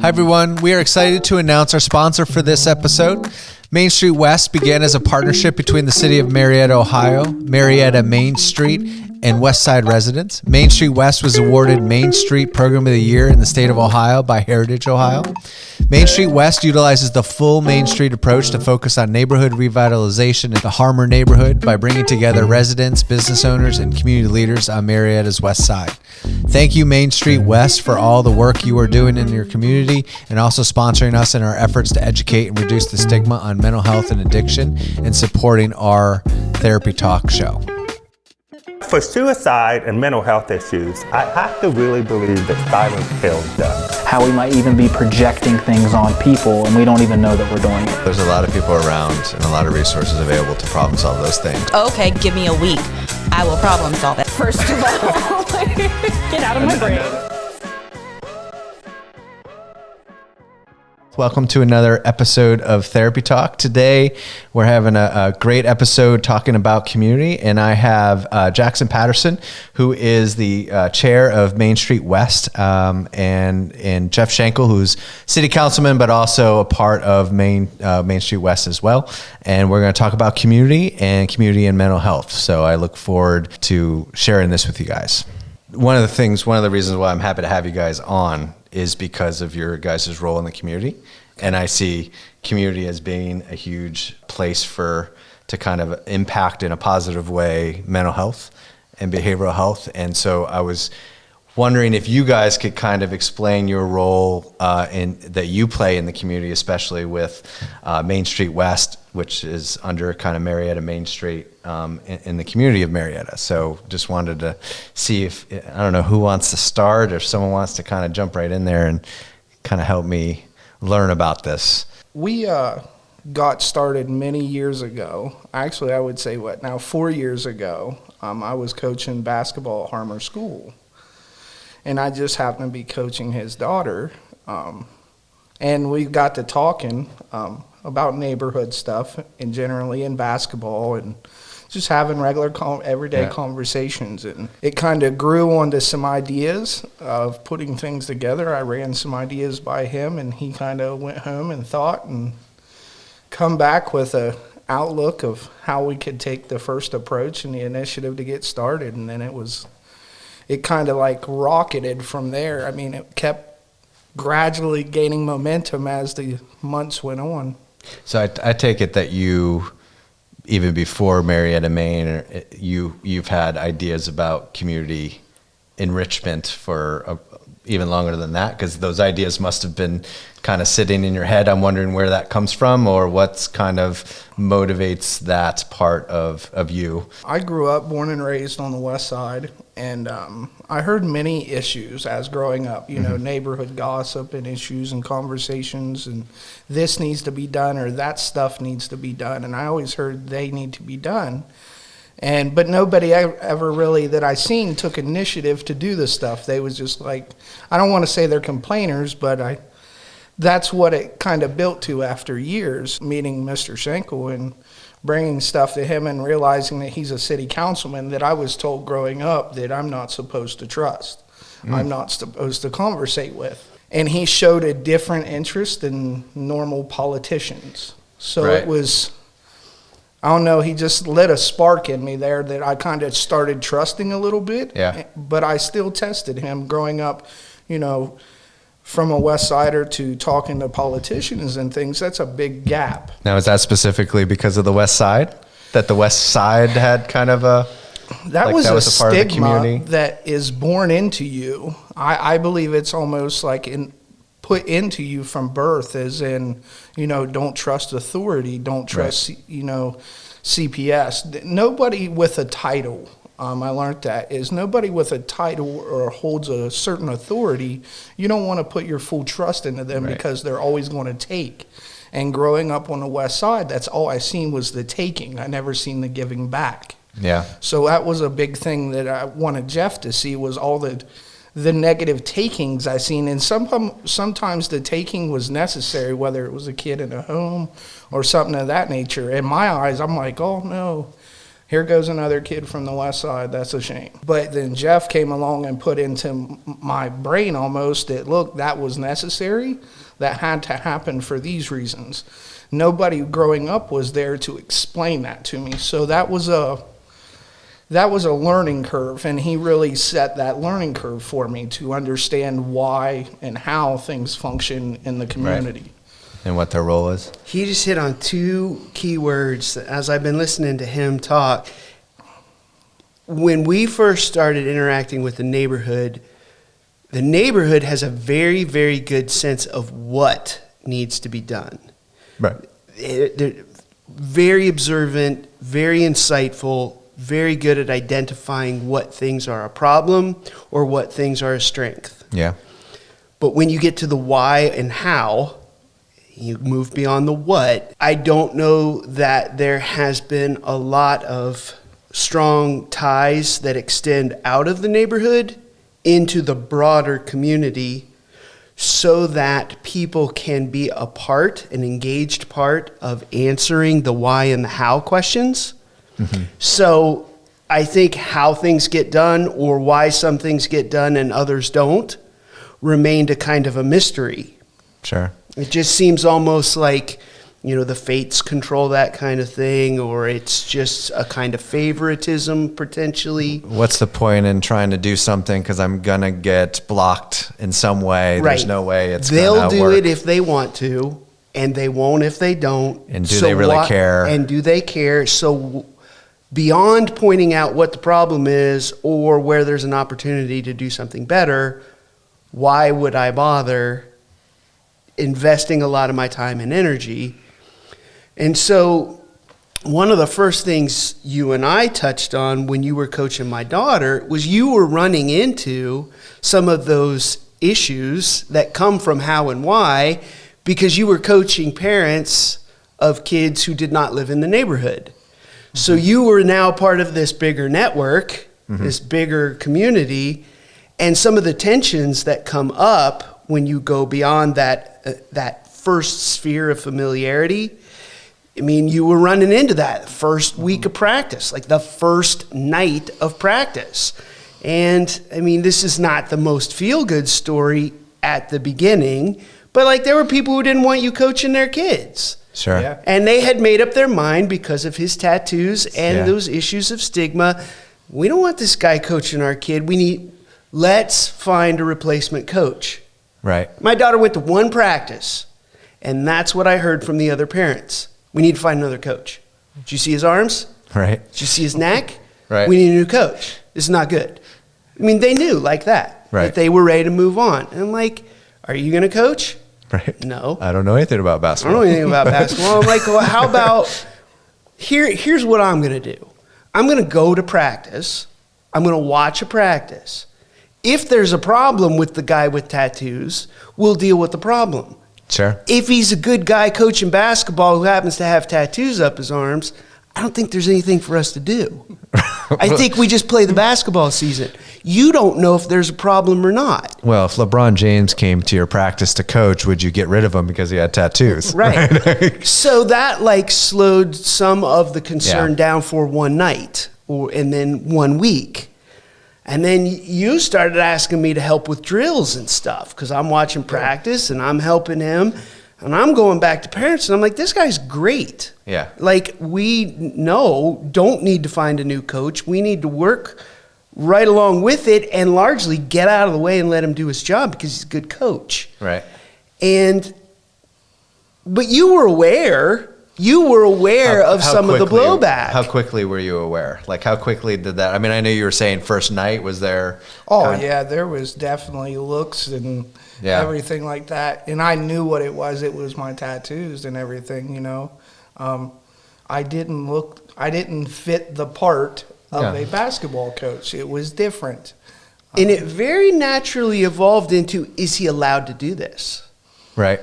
Hi, everyone. We are excited to announce our sponsor for this episode. Main Street West began as a partnership between the city of Marietta, Ohio, Marietta Main Street, and West Side residents. Main Street West was awarded Main Street Program of the Year in the state of Ohio by Heritage Ohio. Main Street West utilizes the full Main Street approach to focus on neighborhood revitalization in the Harmer neighborhood by bringing together residents, business owners, and community leaders on Marietta's West Side. Thank you, Main Street West, for all the work you are doing in your community and also sponsoring us in our efforts to educate and reduce the stigma on mental health and addiction and supporting our Therapy Talk show. For suicide and mental health issues, I have to really believe that silence kills death. How we might even be projecting things on people and we don't even know that we're doing it. There's a lot of people around and a lot of resources available to problem solve those things. Okay, give me a week. I will problem solve it. First of all, get out of my brain. Welcome to another episode of Therapy Talk. Today, we're having a great episode talking about community, and I have Jackson Patterson, who is the chair of Main Street West, and Geoff Schenkel, who's city councilman, but also a part of Main Street West as well. And we're going to talk about community and mental health. So I look forward to sharing this with you guys. One of the reasons why I'm happy to have you guys on is because of your guys' role in the community. And I see community as being a huge place to kind of impact in a positive way mental health and behavioral health. And so I was wondering if you guys could kind of explain your role that you play in the community, especially with Main Street West, which is under kind of Marietta Main Street in the community of Marietta. So just wanted to see if, I don't know who wants to start or if someone wants to kind of jump right in there and kind of help me learn about this. We got started many years ago. Actually, I would say 4 years ago. I was coaching basketball at Harmer School. And I just happened to be coaching his daughter. And we got to talking about neighborhood stuff and generally in basketball and just having regular everyday conversations. And it kind of grew onto some ideas of putting things together. I ran some ideas by him, and he kind of went home and thought and come back with a outlook of how we could take the first approach and the initiative to get started. And then it kind of like rocketed from there. I mean, it kept gradually gaining momentum as the months went on. So I take it that you, even before Marietta, Maine, you've had ideas about community enrichment for even longer than that, because those ideas must have been kind of sitting in your head. I'm wondering where that comes from or what's kind of motivates that part of you. I grew up, born and raised on the West Side, and I heard many issues as growing up, neighborhood gossip and issues and conversations, and this needs to be done or that stuff needs to be done, and I always heard they need to be done. But nobody ever really that I seen took initiative to do this stuff. They was just like, I don't want to say they're complainers, but that's what it kind of built to after years, meeting Mr. Schenkel and bringing stuff to him and realizing that he's a city councilman that I was told growing up that I'm not supposed to trust. I'm not supposed to conversate with. And he showed a different interest than normal politicians. So It was, I don't know, he just lit a spark in me there that I kind of started trusting a little bit. Yeah. But I still tested him growing up, from a West Sider to talking to politicians and things. That's a big gap. Now, is that specifically because of the West Side? That the West Side had kind of a... That was a stigma that is born into you. I believe it's almost like put into you from birth, as in, don't trust authority, don't trust, CPS. Nobody with a title, I learned that, is nobody with a title or holds a certain authority, you don't want to put your full trust into them because they're always going to take. And growing up on the West Side, that's all I seen was the taking. I never seen the giving back. Yeah. So that was a big thing that I wanted Geoff to see, was all the negative takings I seen. And sometimes the taking was necessary, whether it was a kid in a home or something of that nature. In my eyes, I'm like, oh no, Here goes another kid from the West Side. That's a shame. But then Geoff came along and put into my brain almost that, look, that was necessary. That had to happen for these reasons. Nobody growing up was there to explain that to me. So that was a learning curve, and he really set that learning curve for me to understand why and how things function in the community. Right. And what their role is. He just hit on two key words as I've been listening to him talk. When we first started interacting with the neighborhood has a very, very good sense of what needs to be done. Right. They're very observant, very insightful, very good at identifying what things are a problem or what things are a strength. Yeah. But when you get to the why and how, you move beyond the what. I don't know that there has been a lot of strong ties that extend out of the neighborhood into the broader community so that people can be a part, an engaged part of answering the why and the how questions. Mm-hmm. So I think how things get done or why some things get done and others don't remained a kind of a mystery. Sure. It just seems almost like, the fates control that kind of thing, or it's just a kind of favoritism potentially. What's the point in trying to do something because I'm going to get blocked in some way? Right. There's no way it's going to work. They'll do it if they want to, and they won't if they don't. And do they really care? And do they care? So beyond pointing out what the problem is or where there's an opportunity to do something better, why would I bother investing a lot of my time and energy? And so one of the first things you and I touched on when you were coaching my daughter was you were running into some of those issues that come from how and why because you were coaching parents of kids who did not live in the neighborhood. Mm-hmm. So you were now part of this bigger network, mm-hmm. this bigger community, and some of the tensions that come up when you go beyond that first sphere of familiarity. I mean, you were running into that first week of practice, like the first night of practice. And I mean, this is not the most feel-good story at the beginning, but like there were people who didn't want you coaching their kids. Sure. Yeah. And they had made up their mind because of his tattoos and those issues of stigma. We don't want this guy coaching our kid. Let's find a replacement coach. Right. My daughter went to one practice, and that's what I heard from the other parents. We need to find another coach. Did you see his arms? Right. Did you see his neck? Right. We need a new coach. This is not good. I mean, they knew like that. Right. That they were ready to move on. And I'm like, are you going to coach? Right. No. I don't know anything about I basketball. don't know anything about basketball. I'm like, well, how about, here's what I'm going to do. I'm going to go to practice. I'm going to watch a practice. If there's a problem with the guy with tattoos, we'll deal with the problem. Sure. If he's a good guy coaching basketball who happens to have tattoos up his arms, I don't think there's anything for us to do. I think we just play the basketball season. You don't know if there's a problem or not. Well, if LeBron James came to your practice to coach, would you get rid of him because he had tattoos? Right. So that slowed some of the concern down for one night and then 1 week. And then you started asking me to help with drills and stuff because I'm watching practice and I'm helping him. And I'm going back to parents and I'm like, this guy's great. Yeah. We don't need to find a new coach. We need to work right along with it and largely get out of the way and let him do his job because he's a good coach. Right. But you were aware of some of the blowback. How quickly were you aware? Like, how quickly did that? I mean, I know you were saying first night. Was there? There was definitely looks and everything like that. And I knew what it was. It was my tattoos and everything, I didn't fit the part of a basketball coach. It was different. And it very naturally evolved into, is he allowed to do this? Right.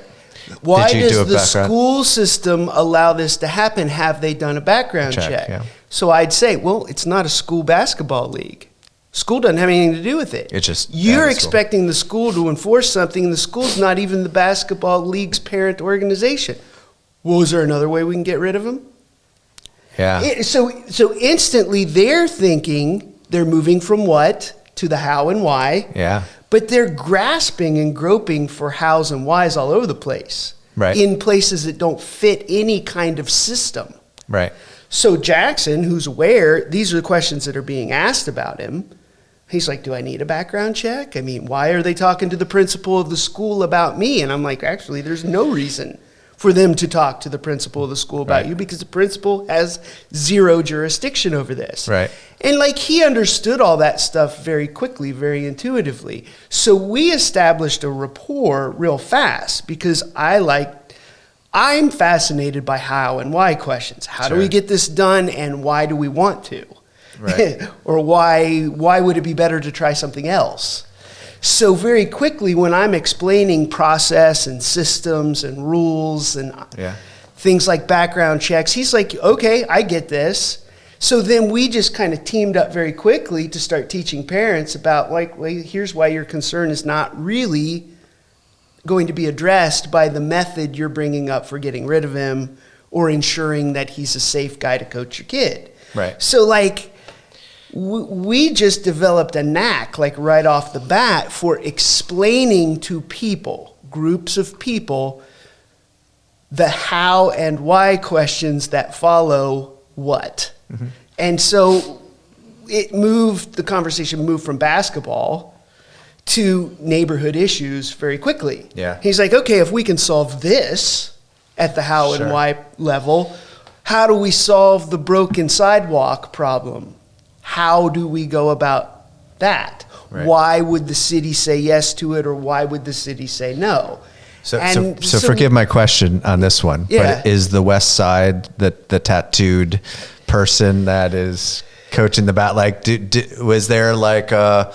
Why does the school system allow this to happen? Have they done a background check? Yeah. So I'd say, well, it's not a school basketball league. School doesn't have anything to do with it. It's just you're expecting the school to enforce something, and the school's not even the basketball league's parent organization. Well, is there another way we can get rid of him? Yeah. So instantly they're thinking they're moving from what to the how and why. Yeah. But they're grasping and groping for hows and whys all over the place. Right. In places that don't fit any kind of system. Right. So Jackson, who's aware, these are the questions that are being asked about him. He's like, do I need a background check? I mean, why are they talking to the principal of the school about me? And I'm like, actually, there's no reason for them to talk to the principal of the school about you, because the principal has zero jurisdiction over this. Right. And like, he understood all that stuff very quickly, very intuitively. So we established a rapport real fast, because I'm fascinated by how and why questions. How do we get this done, and why do we want to? Right. Or why would it be better to try something else? So very quickly, when I'm explaining process and systems and rules and things like background checks, he's like, okay, I get this. So then we just kind of teamed up very quickly to start teaching parents about, like, well, here's why your concern is not really going to be addressed by the method you're bringing up for getting rid of him or ensuring that he's a safe guy to coach your kid. Right. So like, we just developed a knack, like right off the bat, for explaining to people, groups of people, the how and why questions that follow what. Mm-hmm. And so the conversation moved from basketball to neighborhood issues very quickly. Yeah. He's like, okay, if we can solve this at the how and why level, how do we solve the broken sidewalk problem? How do we go about that? Right. Why would the city say yes to it, or why would the city say no? So forgive my question on this one, but is the West Side the tattooed person that is coaching the bat? Like, was there like a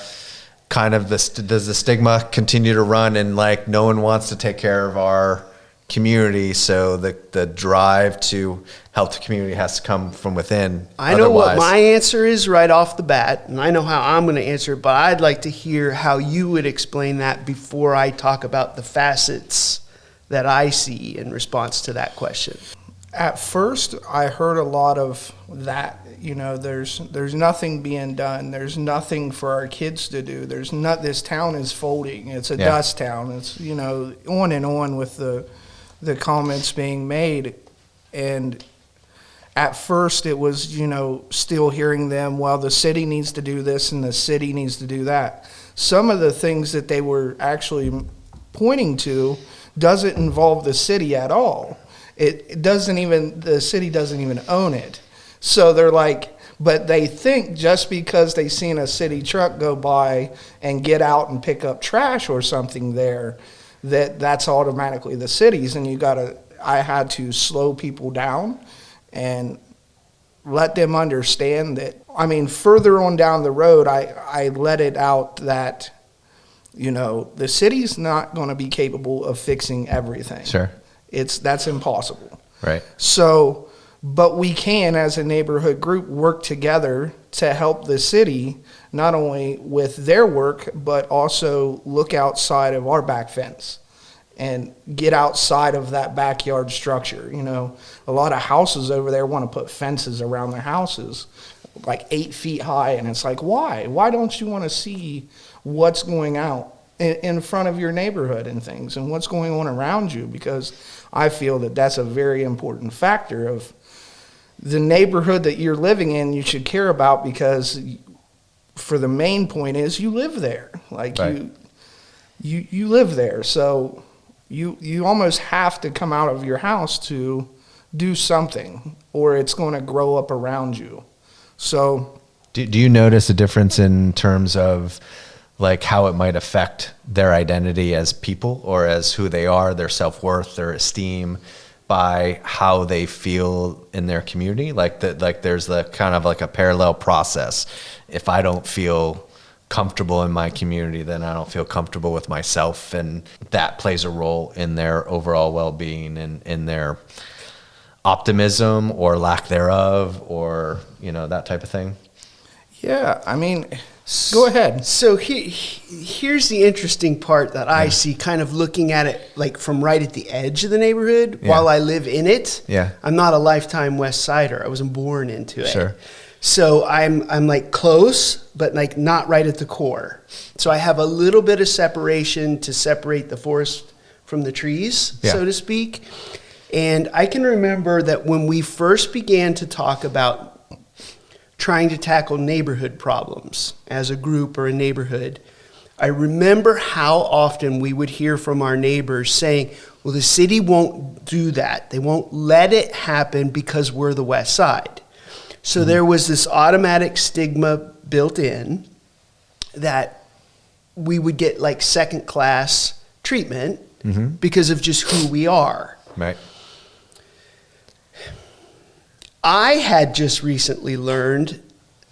kind of does the stigma continue to run, and like no one wants to take care of our community, so the drive to help the community has to come from within? I know what my answer is right off the bat, and I know how I'm going to answer it, but I'd like to hear how you would explain that before I talk about the facets that I see in response to that question. At first, I heard a lot of that. You know, there's nothing being done. There's nothing for our kids to do. This town is folding. It's a dust town. It's, you know, on and on with the comments being made. And at first it was, you know, still hearing them, well, the city needs to do this and the city needs to do that. Some of the things that they were actually pointing to doesn't involve the city at all. The city doesn't even own it. So they're like, but they think just because they seen a city truck go by and get out and pick up trash or something there, that's automatically the city's. And I had to slow people down and let them understand that. I mean, further on down the road, I let it out that, you know, the city's not going to be capable of fixing everything. Sure. That's impossible. Right. So, but we can, as a neighborhood group, work together to help the city, not only with their work, but also look outside of our back fence and get outside of that backyard structure. You know, a lot of houses over there want to put fences around their houses, like 8 feet high, and it's like, why? Why don't you want to see what's going out in front of your neighborhood and things, and what's going on around you? Because I feel that that's a very important factor of the neighborhood that you're living in. You should care about, because for the main point is you live there. Like, right. you live there, so you almost have to come out of your house to do something, or it's going to grow up around you. So do you notice a difference in terms of like how it might affect their identity as people, or as who they are, their self-worth, their esteem, by how they feel in their community? Like there's the kind of like a parallel process. If I don't feel comfortable in my community, then I don't feel comfortable with myself, and that plays a role in their overall well-being and in their optimism or lack thereof, or, you know, that type of thing. Yeah, I mean, Go ahead. So here's the interesting part that I see, kind of looking at it like from right at the edge of the neighborhood while I live in it. Yeah. I'm not a lifetime West Sider. I wasn't born into it. Sure. So I'm like close, but like not right at the core. So I have a little bit of separation to separate the forest from the trees, so to speak. And I can remember that when we first began to talk about trying to tackle neighborhood problems as a group or a neighborhood, I remember how often we would hear from our neighbors saying, well, the city won't do that. They won't let it happen because we're the West Side. So there was this automatic stigma built in that we would get like second class treatment because of just who we are. Right. I had just recently learned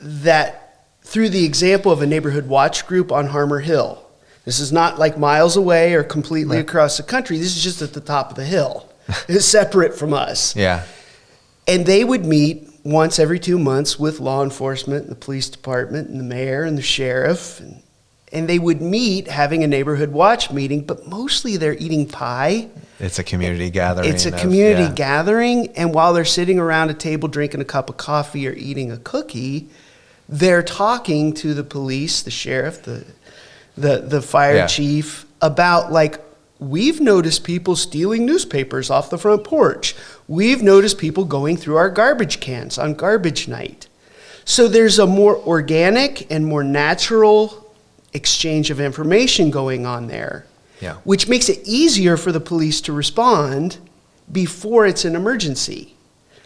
that through the example of a neighborhood watch group on Harmer Hill. This is not like miles away or completely across the country. This is just at the top of the hill. It's separate from us. Yeah. And they would meet once every 2 months with law enforcement, and the police department, and the mayor, and the sheriff. And they would meet having a neighborhood watch meeting, but mostly they're eating pie. It's a community gathering. It's a community gathering, and while they're sitting around a table drinking a cup of coffee or eating a cookie, they're talking to the police, the sheriff, the fire chief about, like, we've noticed people stealing newspapers off the front porch. We've noticed people going through our garbage cans on garbage night. So there's a more organic and more natural exchange of information going on there. Yeah. Which makes it easier for the police to respond before it's an emergency.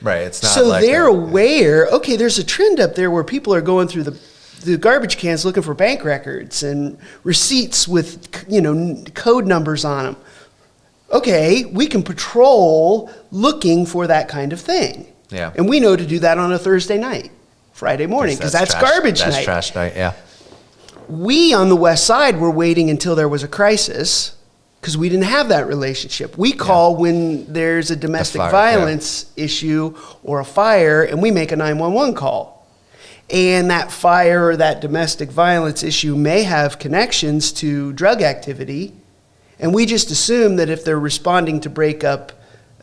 Right. It's not so like they're aware, okay, there's a trend up there where people are going through the garbage cans looking for bank records and receipts with, code numbers on them. Okay, we can patrol looking for that kind of thing. Yeah. And we know to do that on a Thursday night, Friday morning, because that's garbage night. That's trash night, yeah. We on the West Side were waiting until there was a crisis because we didn't have that relationship. We call when there's a domestic violence issue or a fire, and we make a 911 call. And that fire or that domestic violence issue may have connections to drug activity, and we just assume that if they're responding to break up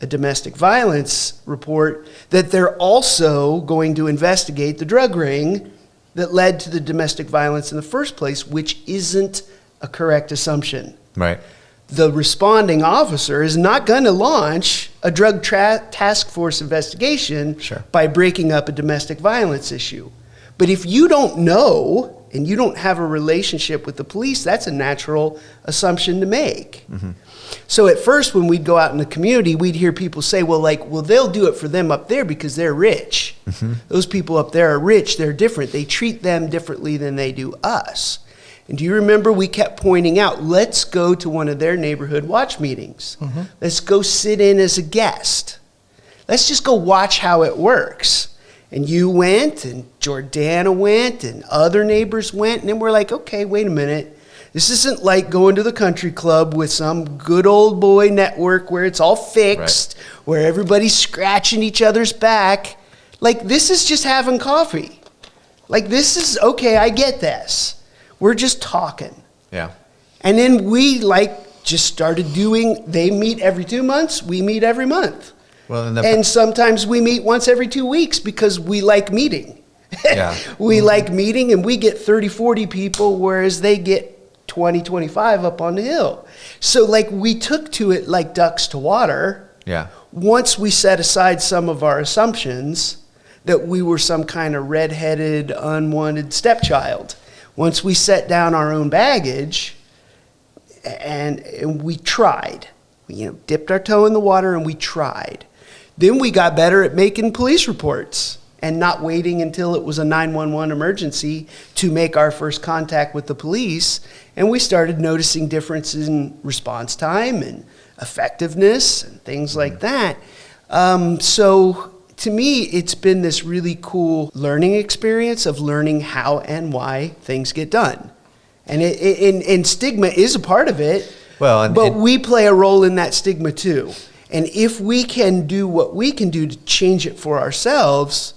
a domestic violence report, that they're also going to investigate the drug ring that led to the domestic violence in the first place, which isn't a correct assumption. Right. The responding officer is not going to launch a drug task force investigation by breaking up a domestic violence issue. But if you don't know and you don't have a relationship with the police, that's a natural assumption to make. So at first, when we'd go out in the community, we'd hear people say, well, they'll do it for them up there because they're rich. Those people up there are rich. They're different. They treat them differently than they do us. And do you remember we kept pointing out, let's go to one of their neighborhood watch meetings. Let's go sit in as a guest. Let's just go watch how it works. And you went, and Jordana went, and other neighbors went, and then we're like, okay, wait a minute. This isn't like going to the country club with some good old boy network where it's all fixed, where everybody's scratching each other's back. Like, this is just having coffee. Like, this is, okay, I get this. We're just talking. Yeah. And then we, just started doing, they meet every 2 months, we meet every month. Well, and sometimes we meet once every 2 weeks because we like meeting. We like meeting, and we get 30, 40 people, whereas they get 20, 25 up on the hill. So we took to it like ducks to water. Yeah. Once we set aside some of our assumptions that we were some kind of redheaded, unwanted stepchild. Once we set down our own baggage and we tried, dipped our toe in the water and we tried. Then we got better at making police reports and not waiting until it was a 911 emergency to make our first contact with the police. And we started noticing differences in response time and effectiveness and things like that. So to me, it's been this really cool learning experience of learning how and why things get done. And stigma is a part of it, but we play a role in that stigma too. And if we can do what we can do to change it for ourselves,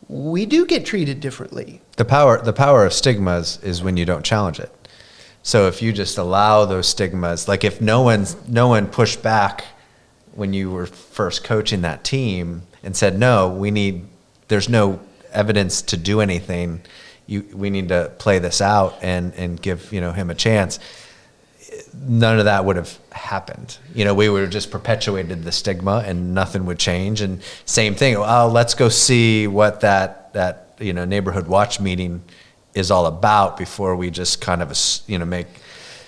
we do get treated differently. The power of stigmas is when you don't challenge it. So if you just allow those stigmas, like if no one pushed back when you were first coaching that team and said, no, there's no evidence to do anything. We need to play this out and give, him a chance. None of that would have happened. We would have just perpetuated the stigma and nothing would change. And same thing. Oh, let's go see what that neighborhood watch meeting is all about before we just kind of, make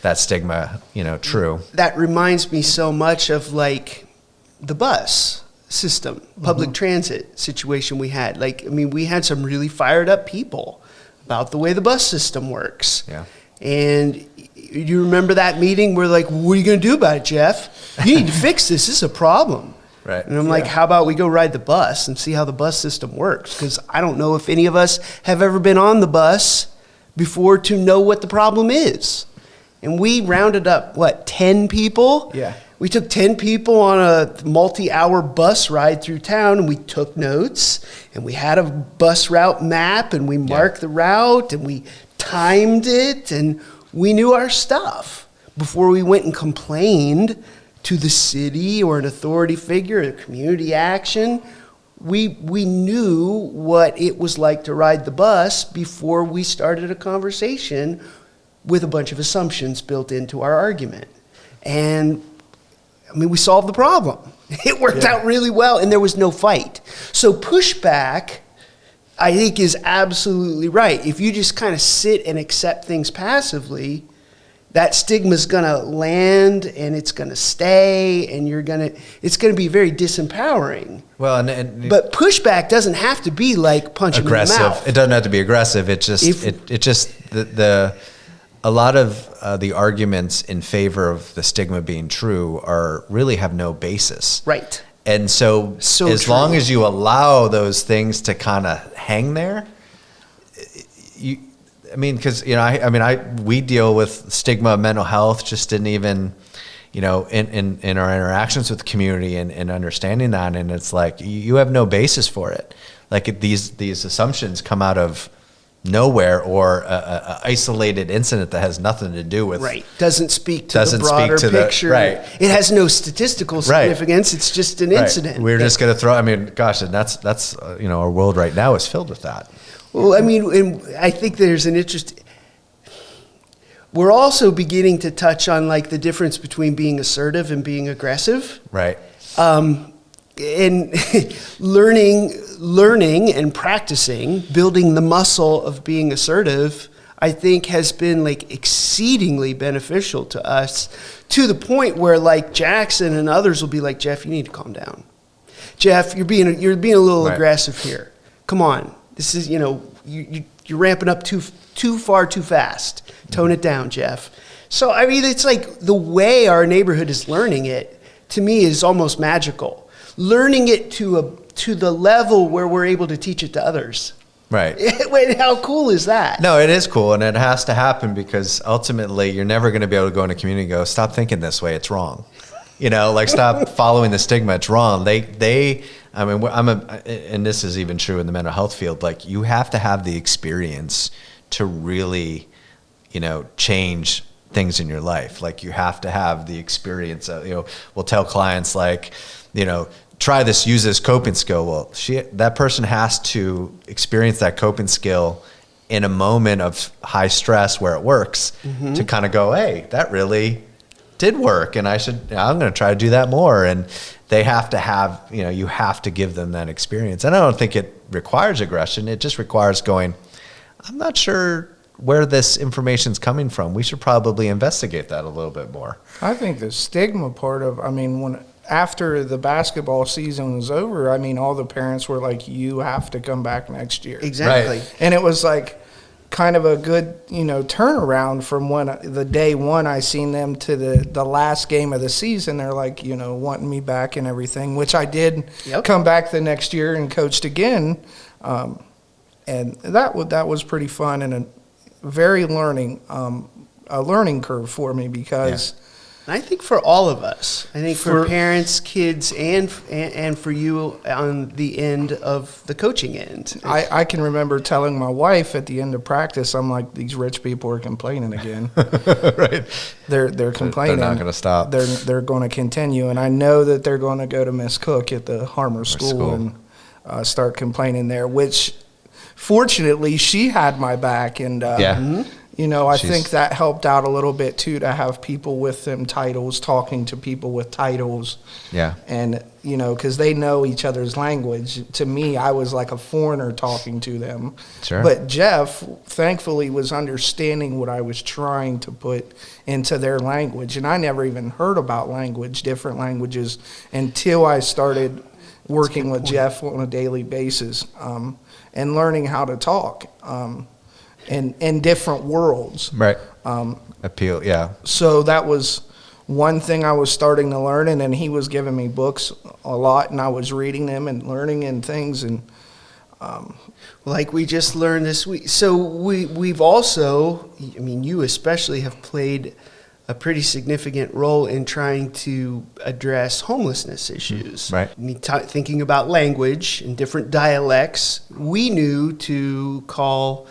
that stigma, true. That reminds me so much of like the bus system, public transit situation we had. We had some really fired up people about the way the bus system works. Yeah. And you remember that meeting where like, what are you going to do about it, Geoff? You need to fix this. This is a problem. Right. And I'm like, how about we go ride the bus and see how the bus system works? Because I don't know if any of us have ever been on the bus before to know what the problem is. And we rounded up, 10 people? Yeah. We took 10 people on a multi-hour bus ride through town, and we took notes, and we had a bus route map, and we marked the route, and we timed it, and we knew our stuff before we went and complained to the city or an authority figure, a community action. We knew what it was like to ride the bus before we started a conversation with a bunch of assumptions built into our argument. And we solved the problem. It worked out really well, and there was no fight. So pushback, I think, is absolutely right. If you just kind of sit and accept things passively, that stigma is going to land and it's going to stay, and it's going to be very disempowering. Well, but pushback doesn't have to be like punching aggressive. in the mouth. It doesn't have to be aggressive. It just a lot of the arguments in favor of the stigma being true really have no basis. Right. And so as true. long as you allow those things to kind of hang there, we deal with stigma of mental health, just didn't even, in our interactions with the community and understanding that. And it's like, you have no basis for it. Like these assumptions come out of nowhere, or a isolated incident that has nothing to do with doesn't speak to the broader picture. It has no statistical significance. It's just an incident. We're just going to throw. And that's our world right now is filled with that. Well, and I think there's an interest. We're also beginning to touch on like the difference between being assertive and being aggressive. Right. And learning and practicing, building the muscle of being assertive, I think has been like exceedingly beneficial to us, to the point where like Jackson and others will be like, Geoff, you need to calm down. Geoff, you're being a little aggressive here. Come on. This is, you're ramping up too far too fast. Tone it down, Geoff. So, it's like the way our neighborhood is learning it, to me, is almost magical. Learning it to the level where we're able to teach it to others. Right. Wait, how cool is that? No, it is cool, and it has to happen, because ultimately you're never going to be able to go in a community and go, stop thinking this way, it's wrong. Stop following the stigma, it's wrong. And this is even true in the mental health field, like you have to have the experience to really, change things in your life. Like you have to have the experience of, we'll tell clients like, try this, use this coping skill. Well, that person has to experience that coping skill in a moment of high stress where it works, to kind of go, hey, that really did work, and I'm going to try to do that more. And they have to have, you have to give them that experience. And I don't think it requires aggression. It just requires going, I'm not sure where this information's coming from. We should probably investigate that a little bit more. I think the stigma part of, after the basketball season was over, all the parents were like, you have to come back next year. Exactly. Right. And it was like kind of a good, turnaround from the day one I seen them to the last game of the season. They're like, wanting me back and everything, which I did come back the next year and coached again. And that was pretty fun and a very a learning curve for me, because I think for all of us. I think for parents, kids, and for you on the end of the coaching end. I can remember telling my wife at the end of practice, I'm like, these rich people are complaining again. Right. They're complaining. They're not going to stop. They're going to continue, and I know that they're going to go to Miss Cook at the Harmer School and start complaining there. Which, fortunately, she had my back, and you know, I think that helped out a little bit too, to have people with them titles talking to people with titles. Yeah. And, you know, because they know each other's language. To me, I was like a foreigner talking to them. Sure. But Geoff, thankfully, was understanding what I was trying to put into their language. And I never even heard about different languages, until I started working with Geoff on a daily basis and learning how to talk. In different worlds. Right. Appeal, yeah. So that was one thing I was starting to learn, and then he was giving me books a lot, and I was reading them and learning and things, and like we just learned this week. So we've also, I mean, you especially have played a pretty significant role in trying to address homelessness issues. Right. I mean, thinking about language and different dialects, we knew to call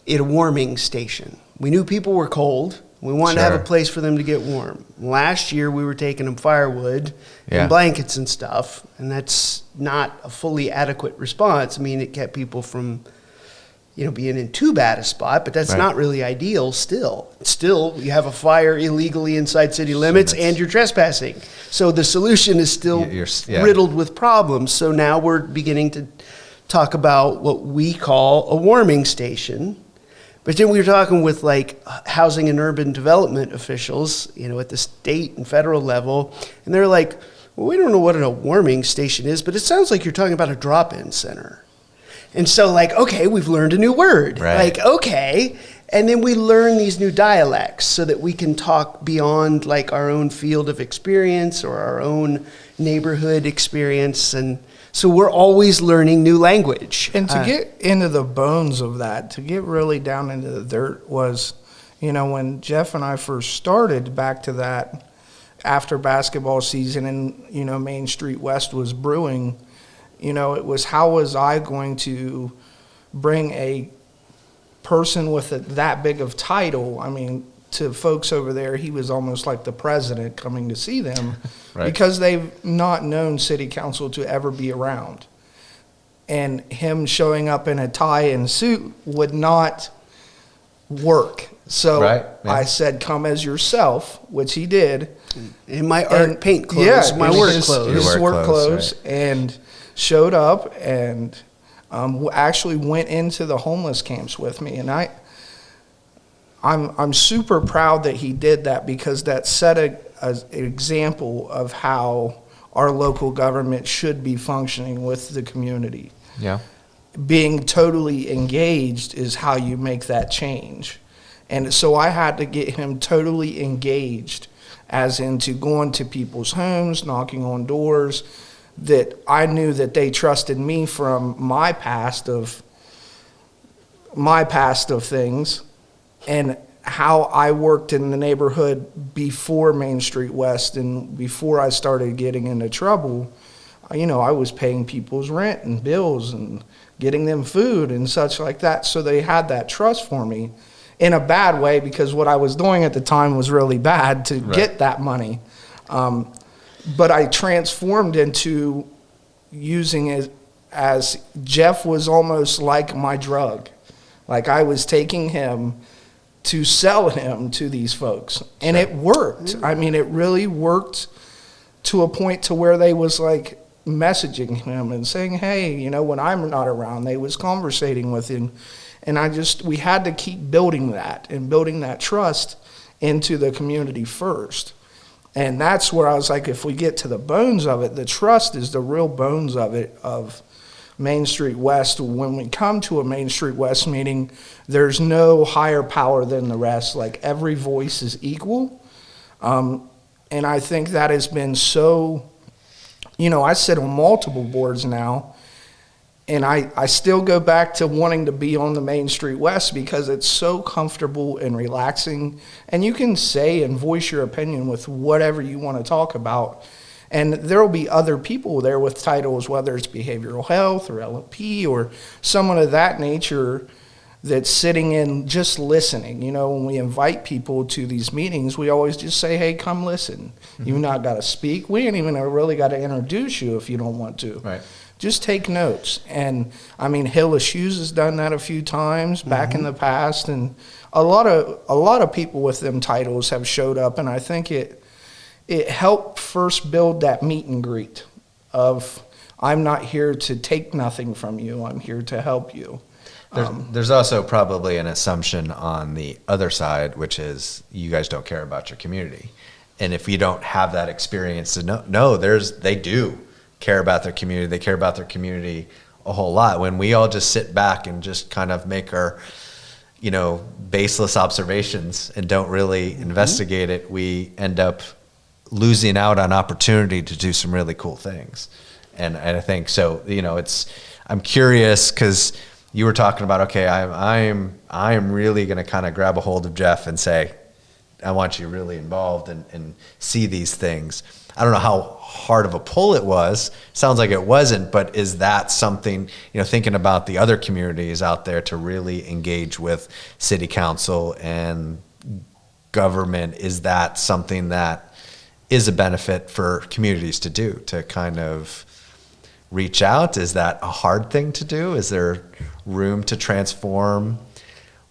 it a warming station. We knew people were cold. We wanted to have a place for them to get warm. Last year, we were taking them firewood and blankets and stuff, and that's not a fully adequate response. I mean, it kept people from, you know, being in too bad a spot, but that's not really ideal still. Still, you have a fire illegally inside city limits and you're trespassing. So the solution is still riddled with problems. So now we're beginning to talk about what we call a warming station. But then we were talking with like housing and urban development officials, you know, at the state and federal level, and they're like, well, we don't know what a warming station is, but it sounds like you're talking about a drop-in center. And so like, okay, we've learned a new word. Right. Like, okay. And then we learn these new dialects so that we can talk beyond like our own field of experience or our own neighborhood experience. And so we're always learning new language. And to get into the bones of that, to get really down into the dirt was, you know, when Geoff and I first started, back to that after basketball season and, you know, Main Street West was brewing, you know, it was how was I going to bring a person with that big of title, I mean, to folks over there, he was almost like the president coming to see them because they've not known city council to ever be around. And him showing up in a tie and suit would not work. So I said, come as yourself, which he did. In my art paint clothes, my work clothes. His work clothes, and showed up and actually went into the homeless camps with me. And I'm super proud that he did that, because that set an example of how our local government should be functioning with the community. Yeah. Being totally engaged is how you make that change. And so I had to get him totally engaged, as into going to people's homes, knocking on doors, that I knew that they trusted me from my past of things, and how I worked in the neighborhood before Main Street West and before I started getting into trouble. You know, I was paying people's rent and bills and getting them food and such like that. So they had that trust for me, in a bad way, because what I was doing at the time was really bad to get that money. But I transformed into using it as Geoff was almost like my drug. Like I was taking him to sell him to these folks. And it worked. I mean, it really worked to a point to where they was like messaging him and saying, hey, you know, when I'm not around, they was conversating with him. And we had to keep building that and building that trust into the community first. And that's where I was like, if we get to the bones of it, the trust is the real bones of it, of Main Street West. When we come to a Main Street West meeting, there's no higher power than the rest. Like every voice is equal. And I think that has been so, you know, I sit on multiple boards now, And I still go back to wanting to be on the Main Street West because it's so comfortable and relaxing. And you can say and voice your opinion with whatever you want to talk about. And there will be other people there with titles, whether it's behavioral health or LP or someone of that nature that's sitting in just listening. You know, when we invite people to these meetings, we always just say, hey, come listen. You've not got to speak. We ain't even really got to introduce you if you don't want to. Right. Just take notes. And I mean, Hill of Shoes has done that a few times back in the past, and a lot of people with them titles have showed up, and I think it helped first build that meet and greet of, I'm not here to take nothing from you, I'm here to help you. There's also probably an assumption on the other side, which is you guys don't care about your community. And if you don't have that experience to know, they do care about their community. They care about their community a whole lot. When we all just sit back and just kind of make our, baseless observations and don't really investigate it, we end up losing out on opportunity to do some really cool things. And I think so, I'm curious because you were talking about, okay, I'm really going to kind of grab a hold of Geoff and say, I want you really involved and see these things. I don't know how hard of a pull it was. Sounds like it wasn't, but is that something, thinking about the other communities out there to really engage with city council and government, is that something that is a benefit for communities to do, to kind of reach out? Is that a hard thing to do? Is there room to transform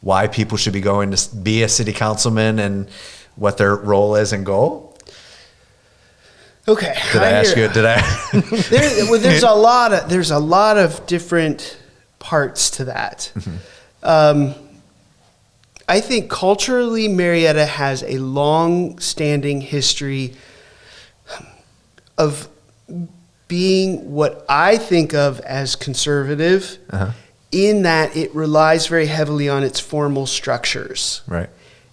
why people should be going to be a city councilman and what their role is and goal? Okay. Did I ask you? Did I? There's a lot of different parts to that. I think culturally, Marietta has a long-standing history of being what I think of as conservative, in that it relies very heavily on its formal structures. Right.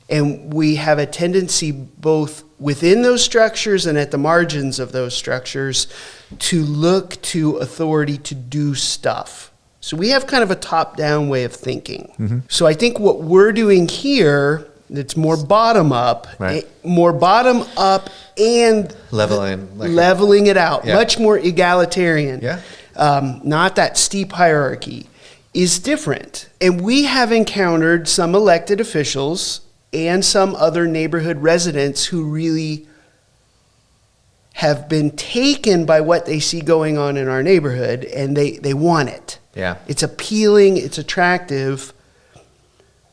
And we have a tendency both within those structures and at the margins of those structures to look to authority to do stuff. So we have kind of a top-down way of thinking. So I think what we're doing here, it's more bottom-up, right, and leveling it out, much more egalitarian. Not that steep hierarchy, is different. And we have encountered some elected officials and some other neighborhood residents who really have been taken by what they see going on in our neighborhood, and they want it. Yeah. It's appealing, it's attractive,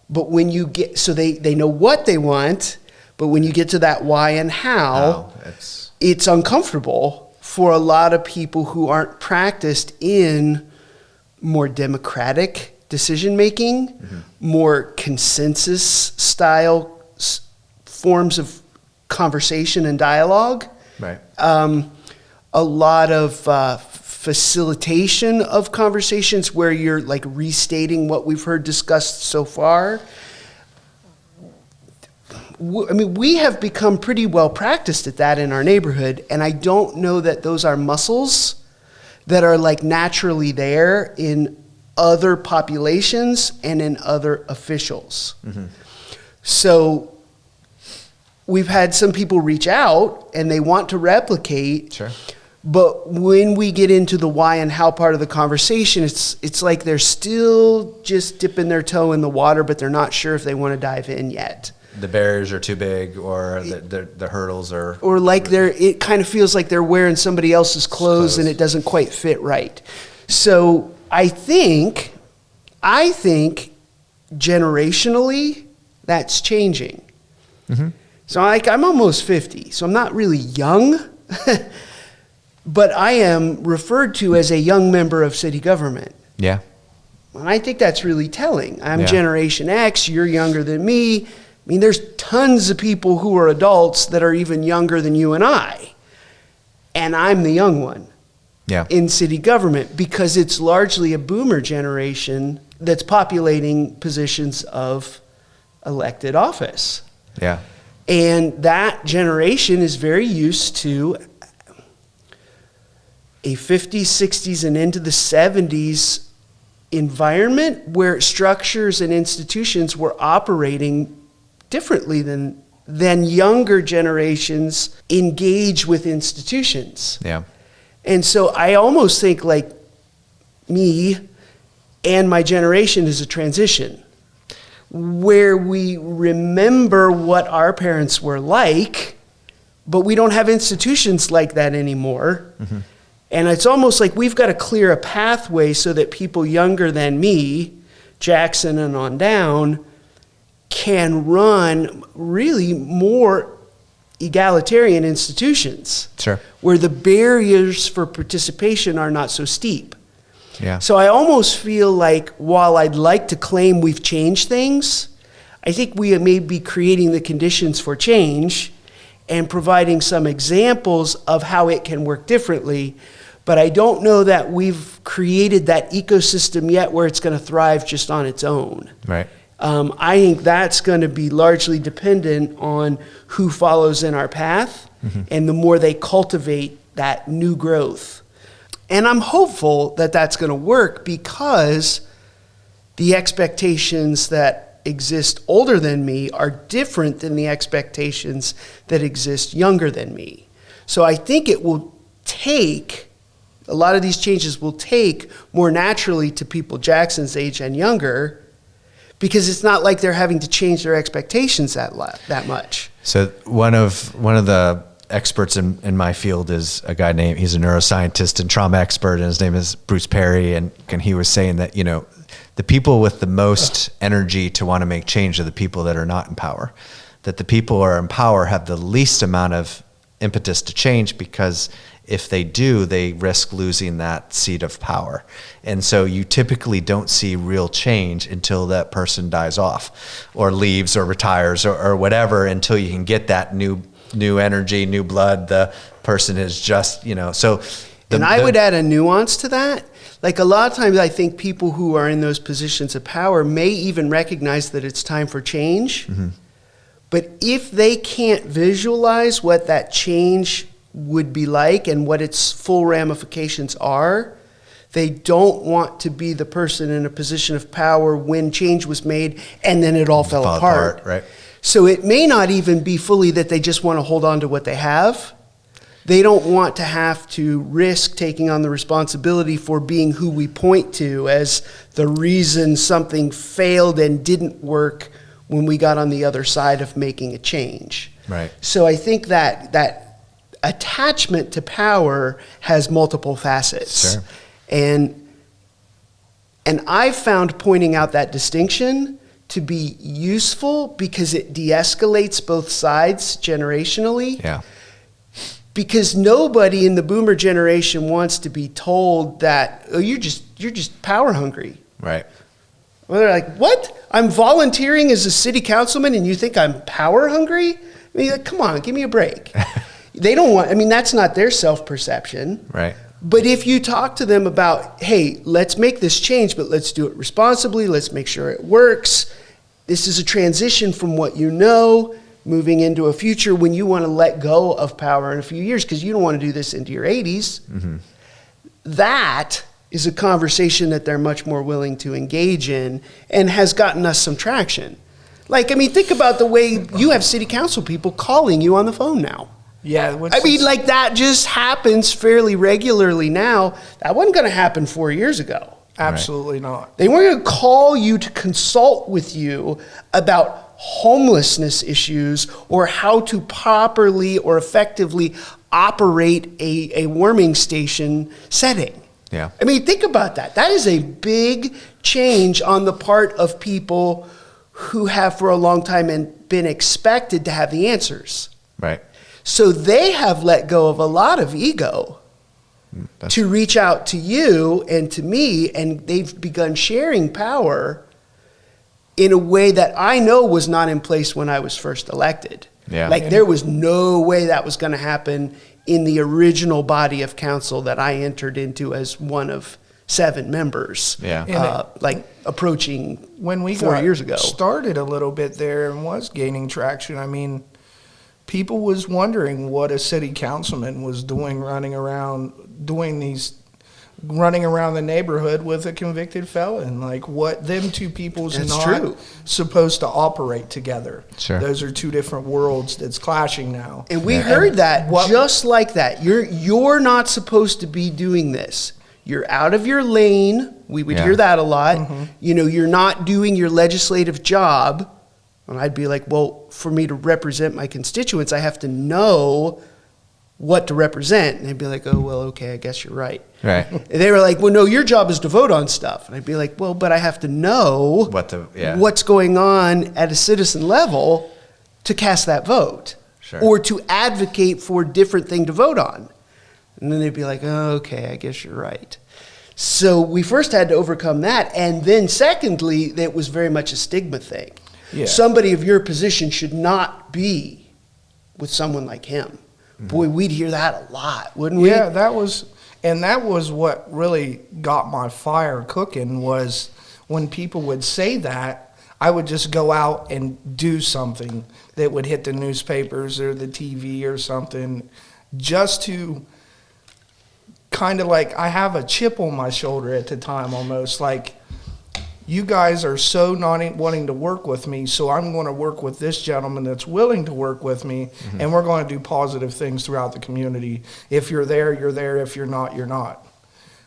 but when you get, so they know what they want, but when you get to that why and how, it's uncomfortable for a lot of people who aren't practiced in more democratic decision-making, more consensus-style forms of conversation and dialogue. Right. A lot of facilitation of conversations where you're like restating what we've heard discussed so far. I mean, we have become pretty well practiced at that in our neighborhood, and I don't know that those are muscles that are like naturally there in other populations and in other officials. So we've had some people reach out and they want to replicate. Sure. But when we get into the why and how part of the conversation, it's like they're still just dipping their toe in the water, but they're not sure if they want to dive in yet. The barriers are too big, or the hurdles are... Or like it kind of feels like they're wearing somebody else's clothes and it doesn't quite fit right. So I think generationally, that's changing. So I'm almost 50, so I'm not really young, but I am referred to as a young member of city government. Yeah. And I think that's really telling. I'm Generation X, you're younger than me. I mean, there's tons of people who are adults that are even younger than you and I. And I'm the young one in city government because it's largely a boomer generation that's populating positions of elected office. Yeah. And that generation is very used to a 50s, 60s, and into the 70s environment where structures and institutions were operating differently than younger generations engage with institutions. Yeah. And so I almost think like me and my generation is a transition where we remember what our parents were like, but we don't have institutions like that anymore. Mm-hmm. And it's almost like we've got to clear a pathway so that people younger than me, Jackson and on down, can run really more egalitarian institutions. Sure. Where the barriers for participation are not so steep. Yeah. So I almost feel like while I'd like to claim we've changed things, I think we may be creating the conditions for change and providing some examples of how it can work differently. But I don't know that we've created that ecosystem yet where it's going to thrive just on its own. Right. I think that's going to be largely dependent on who follows in our path, mm-hmm. and the more they cultivate that new growth. And I'm hopeful that that's going to work because the expectations that exist older than me are different than the expectations that exist younger than me. So I think it will take, a lot of these changes will take more naturally to people Jackson's age and younger, because it's not like they're having to change their expectations that much. So one of the experts in my field is a guy named, he's a neuroscientist and trauma expert, and his name is Bruce Perry, and he was saying that, you know, the people with the most energy to want to make change are the people that are not in power. That the people who are in power have the least amount of impetus to change, because if they do, they risk losing that seat of power. And so you typically don't see real change until that person dies off or leaves or retires or whatever, until you can get that new energy, new blood. The person is just, you know, so. I would add a nuance to that. Like a lot of times I think people who are in those positions of power may even recognize that it's time for change. Mm-hmm. But if they can't visualize what that change would be like and what its full ramifications are, they don't want to be the person in a position of power when change was made and then it all fell apart. Right. So it may not even be fully that they just want to hold on to what they have. They don't want to have to risk taking on the responsibility for being who we point to as the reason something failed and didn't work when we got on the other side of making a change. Right. So I think that attachment to power has multiple facets. Sure. And I've found pointing out that distinction to be useful because it de-escalates both sides generationally. Yeah. Because nobody in the boomer generation wants to be told that, oh, you're just power hungry. Right. Well, they're like, what? I'm volunteering as a city councilman and you think I'm power hungry? I mean, like, come on, give me a break. They don't want, I mean, that's not their self-perception. Right. But if you talk to them about, hey, let's make this change, but let's do it responsibly, let's make sure it works. This is a transition from what you know, moving into a future when you want to let go of power in a few years because you don't want to do this into your 80s. Mm-hmm. That is a conversation that they're much more willing to engage in and has gotten us some traction. Like, I mean, think about the way you have city council people calling you on the phone now. Yeah. I mean, like that just happens fairly regularly now. That wasn't going to happen 4 years ago. Absolutely not. They weren't going to call you to consult with you about homelessness issues or how to properly or effectively operate a warming station setting. Yeah. I mean, think about that. That is a big change on the part of people who have for a long time been expected to have the answers. Right. So they have let go of a lot of ego to reach out to you and to me, and they've begun sharing power in a way that I know was not in place when I was first elected. Yeah. Like there was no way that was going to happen in the original body of council that I entered into as one of 7 members. Yeah. Like approaching when we 4 years ago. Started a little bit there and was gaining traction. I mean, people was wondering what a city councilman was doing running around the neighborhood with a convicted felon. Like, what them two people's That's not true. supposed to operate together. Sure. Those are two different worlds that's clashing now. And we heard that just like that. You're not supposed to be doing this. You're out of your lane. We would hear that a lot. You know, you're not doing your legislative job. And I'd be like, well, for me to represent my constituents, I have to know what to represent. And they'd be like, oh, well, okay, I guess you're right. Right. And they were like, well, no, your job is to vote on stuff. And I'd be like, well, but I have to know what's going on at a citizen level to cast that vote. Sure. Or to advocate for a different thing to vote on. And then they'd be like, oh, okay, I guess you're right. So we first had to overcome that. And then secondly, it was very much a stigma thing. Yeah. Somebody of your position should not be with someone like him. Boy, we'd hear that a lot, wouldn't we? Yeah, that was what really got my fire cooking, was when people would say that, I would just go out and do something that would hit the newspapers or the TV or something, just to kind of like, I have a chip on my shoulder at the time almost, like, you guys are so not wanting to work with me, so I'm going to work with this gentleman that's willing to work with me, and we're going to do positive things throughout the community. If you're there, you're there. If you're not, you're not.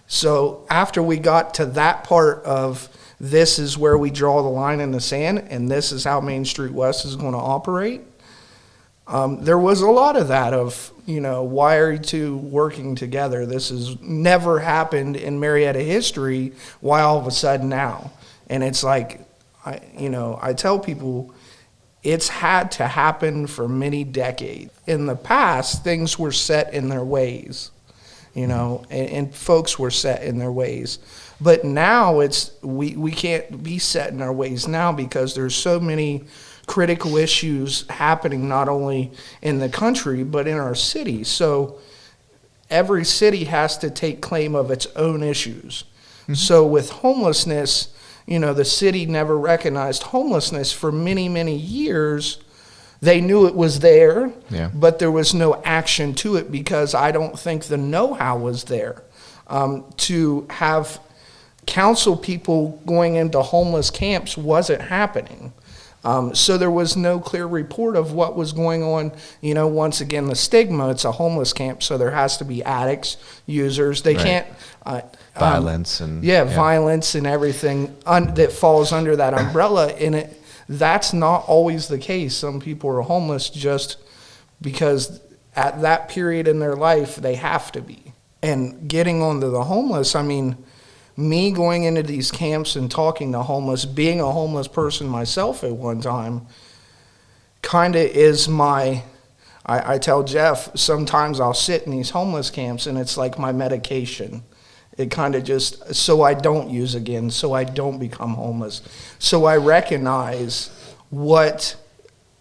So after we got to that part of, this is where we draw the line in the sand, and this is how Main Street West is going to operate, there was a lot of that of, why are you two working together? This has never happened in Marietta history. Why all of a sudden now? And it's like, I tell people, it's had to happen for many decades. In the past, things were set in their ways, and folks were set in their ways. But now we can't be set in our ways now, because there's so many critical issues happening not only in the country but in our city. So every city has to take claim of its own issues. So with homelessness, the city never recognized homelessness for many, many years. They knew it was there, but there was no action to it, because I don't think the know-how was there to have council people going into homeless camps. Wasn't happening. So there was no clear report of what was going on. Once again, the stigma, it's a homeless camp, so there has to be addicts, users. They can't... violence violence and everything that falls under that umbrella. And that's not always the case. Some people are homeless just because at that period in their life, they have to be. And getting onto the homeless, me going into these camps and talking to homeless, being a homeless person myself at one time, kind of is my, I tell Geoff, sometimes I'll sit in these homeless camps and it's like my medication. It kind of just, so I don't use again, so I don't become homeless. So I recognize what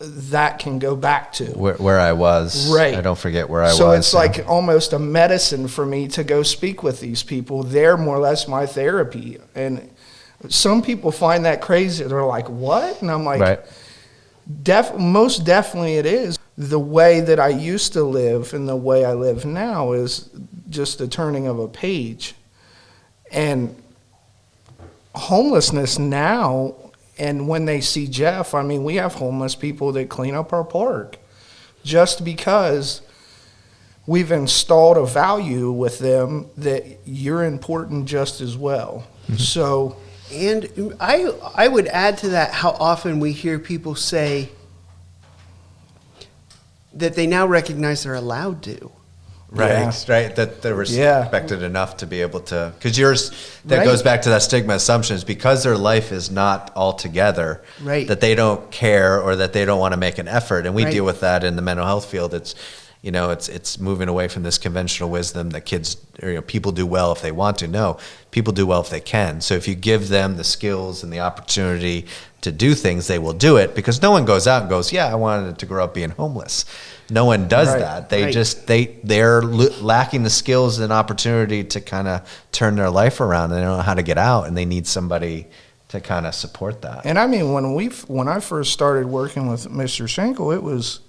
that can go back to. Where I was. Right. I don't forget where I was. So it's like almost a medicine for me to go speak with these people. They're more or less my therapy. And some people find that crazy. They're like, what? And I'm like, most definitely it is. The way that I used to live and the way I live now is just the turning of a page. And homelessness now, and when they see Geoff, we have homeless people that clean up our park just because we've installed a value with them that you're important just as well. So, and I would add to that how often we hear people say that they now recognize they're allowed to. Right. That they're respected enough to be able to, because that goes back to that stigma assumptions, because their life is not all together, that they don't care or that they don't want to make an effort. And we deal with that in the mental health field. It's moving away from this conventional wisdom that kids, people do well if they want to. No, people do well if they can. So if you give them the skills and the opportunity to do things, they will do it, because no one goes out and goes, I wanted to grow up being homeless. No one does that. They're lacking the skills and opportunity to kind of turn their life around. And they don't know how to get out, and they need somebody to kind of support that. And when I first started working with Mr. Schenkel, it was,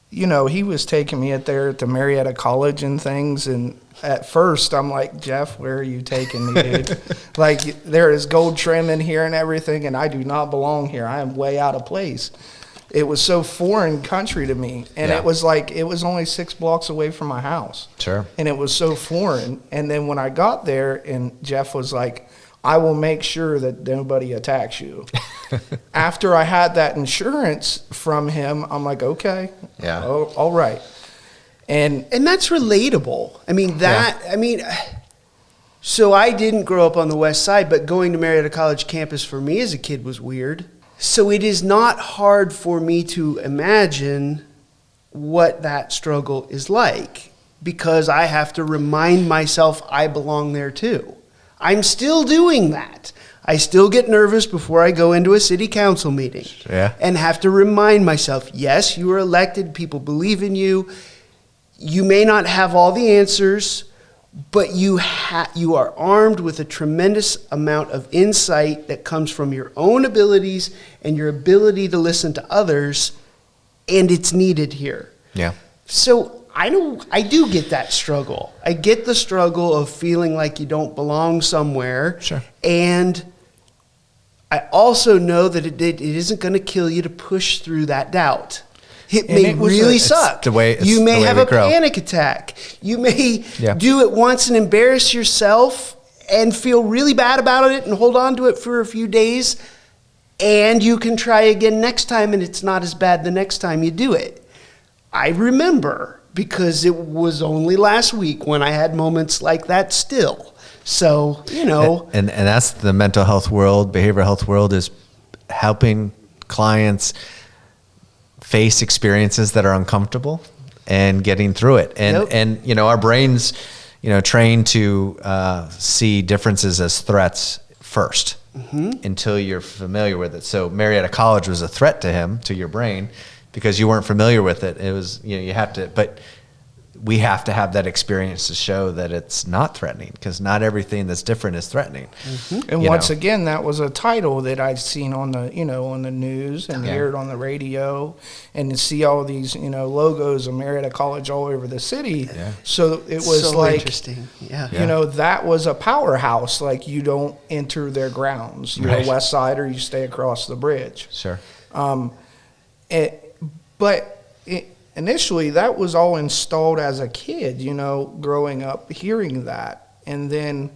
you know, he was taking me there at the Marietta College and things, and at first I'm like, Geoff, where are you taking me, dude? Like, there is gold trim in here and everything, and I do not belong here. I am way out of place. It was so foreign country to me, and Yeah. it was like, it was only 6 blocks away from my house. Sure. And it was so foreign. And then when I got there, and Geoff was like, I will make sure that nobody attacks you. After I had that insurance from him, I'm like, okay, Yeah. oh, all right. And that's relatable. I mean, so I didn't grow up on the West Side, but going to Marietta College campus for me as a kid was weird. So it is not hard for me to imagine what that struggle is like, because I have to remind myself I belong there too. I'm still doing that. I still get nervous before I go into a city council meeting. Yeah. And have to remind myself, yes, you are elected, people believe in you. You may not have all the answers, but you are armed with a tremendous amount of insight that comes from your own abilities and your ability to listen to others, and it's needed here. Yeah. So I do get that struggle. I get the struggle of feeling like you don't belong somewhere. Sure. And I also know that it isn't going to kill you to push through that doubt. It And may it was really It's suck. the way- it's you may the way have we a grow. panic attack. You may Yeah. do it once and embarrass yourself and feel really bad about it and hold on to it for a few days. And you can try again next time, and it's not as bad the next time you do it. I remember, because it was only last week when I had moments like that still. So, you know. And that's the mental health world, behavioral health world, is helping clients face experiences that are uncomfortable and getting through it. And, Yep. and you know, our brains, you know, trained to see differences as threats first until you're familiar with it. So Marietta College was a threat to him, to your brain, because you weren't familiar with it. It was, you know, you have to, but we have to have that experience to show that it's not threatening, because not everything that's different is threatening. And You once know. again, that was a title that I'd seen on the, you know, on the news and Yeah. hear it on the radio, and to see all these, you know, logos of Marietta College all over the city. Yeah. So it was so like, interesting. Yeah. you know, that was a powerhouse. Like, you don't enter their grounds. You're Right. a West Sider, you stay across the bridge. Sure. Initially, that was all installed as a kid, you know, growing up, hearing that. And then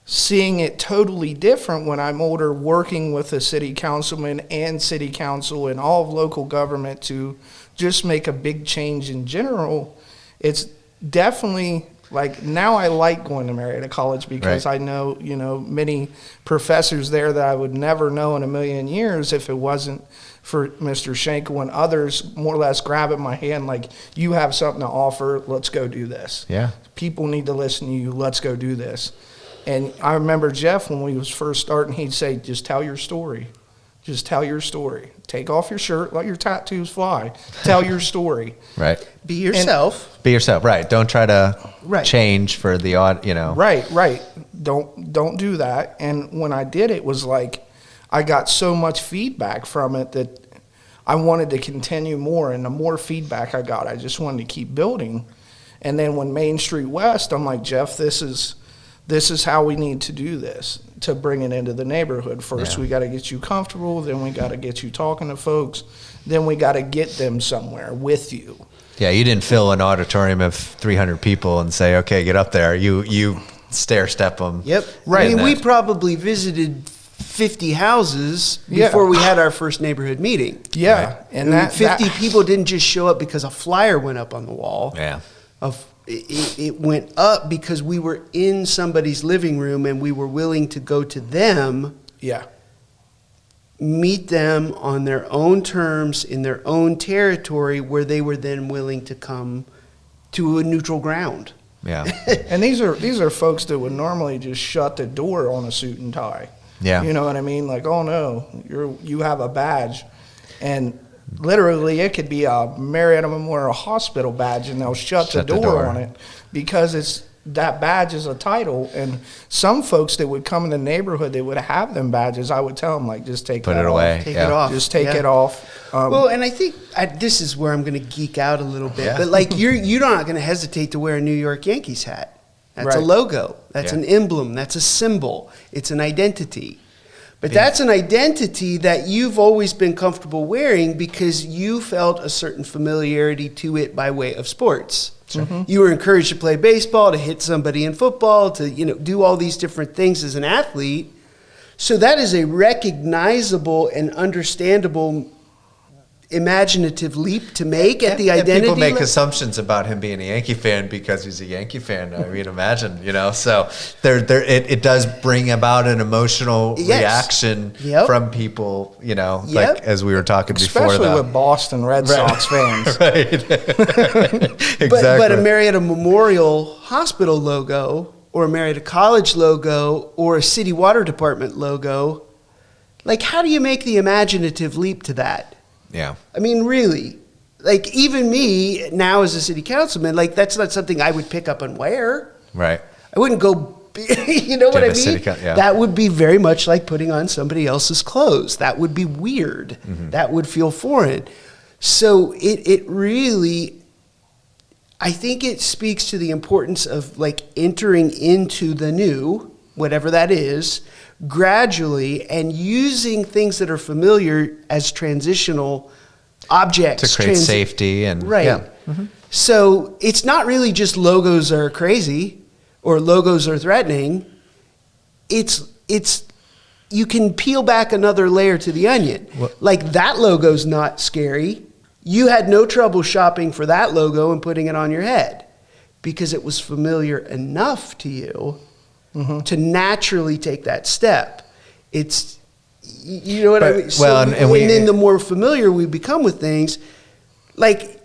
seeing it totally different when I'm older, working with a city councilman and city council and all of local government to just make a big change in general. It's definitely, like, now I like going to Marietta College because Right. I know, you know, many professors there that I would never know in a million years if it wasn't for Mr. Schenkel and others more or less grabbing my hand like, you have something to offer, let's go do this. Yeah. People need to listen to you, let's go do this. And I remember Geoff, when we was first starting, he'd say, just tell your story. Just tell your story. Take off your shirt, let your tattoos fly. Tell your story. Right. Be yourself. Be yourself. Right. Don't try to Right. change for the odd, you know. Right. Don't do that. And when I did, it was like, I got so much feedback from it that I wanted to continue more. And the more feedback I got, I just wanted to keep building. And then when Main Street West, I'm like, Geoff, this is how we need to do this to bring it into the neighborhood. First, Yeah. we got to get you comfortable. Then we got to get you talking to folks. Then we got to get them somewhere with you. Yeah, you didn't fill an auditorium of 300 people and say, okay, get up there. You stair step them. Yep. Right. I mean, And we that- probably visited 50 houses Yeah. before we had our first neighborhood meeting. Yeah. Right. And I mean, that 50 people didn't just show up because a flyer went up on the wall. Yeah. It went up because we were in somebody's living room and we were willing to go to them, Yeah. meet them on their own terms in their own territory, where they were then willing to come to a neutral ground. Yeah. And these are folks that would normally just shut the door on a suit and tie. Yeah. You know what I mean? Like, oh no, you have a badge, and literally it could be a Marietta Memorial Hospital badge, and they'll shut the door on it because that badge is a title, and some folks that would come in the neighborhood that would have them badges, I would tell them, like, just take Put that it off. away. Take Yeah. it off. Just take Yeah. it off. Well, and I think this is where I'm going to geek out a little bit. But like you're not going to hesitate to wear a New York Yankees hat. That's a Right. logo. That's Yeah. an emblem. That's a symbol. It's an identity. But that's an identity that you've always been comfortable wearing because you felt a certain familiarity to it by way of sports. You were encouraged to play baseball, to hit somebody in football, to do all these different things as an athlete. So that is a recognizable and understandable imaginative leap to make at the And identity. people make level. assumptions about him being a Yankee fan because he's a Yankee fan. I mean, imagine, so it does bring about an emotional Yes. reaction Yep. from people, Yep. like as we were talking before. Especially with Boston Red Sox fans. Right. Exactly. But a Marietta Memorial Hospital logo or a Marietta College logo or a city water department logo, like how do you make the imaginative leap to that? Yeah. I mean, really, like even me now as a city councilman, like that's not something I would pick up and wear. Right. I wouldn't go, you know what I a city mean? yeah. That would be very much like putting on somebody else's clothes. That would be weird. Mm-hmm. That would feel foreign. So it really, I think it speaks to the importance of like entering into the new, whatever that is, gradually and using things that are familiar as transitional objects. To create safety and Right. yeah. So it's not really just logos are crazy or logos are threatening. It's you can peel back another layer to the onion. Like that logo's not scary. You had no trouble shopping for that logo and putting it on your head because it was familiar enough to you to naturally take that step. It's, you know what I mean? Well, and then the more familiar we become with things, like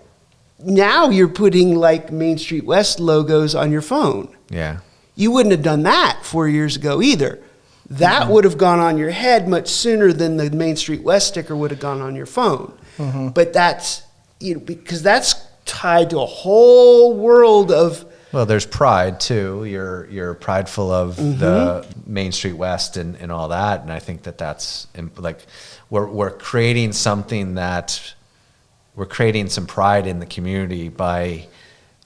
now you're putting like Main Street West logos on your phone. Yeah. You wouldn't have done that 4 years ago either. That would have gone on your head much sooner than the Main Street West sticker would have gone on your phone. But that's, because that's tied to a whole world of. Well, there's pride too. You're prideful of the Main Street West and all that, and I think that's like we're creating something that we're creating some pride in the community by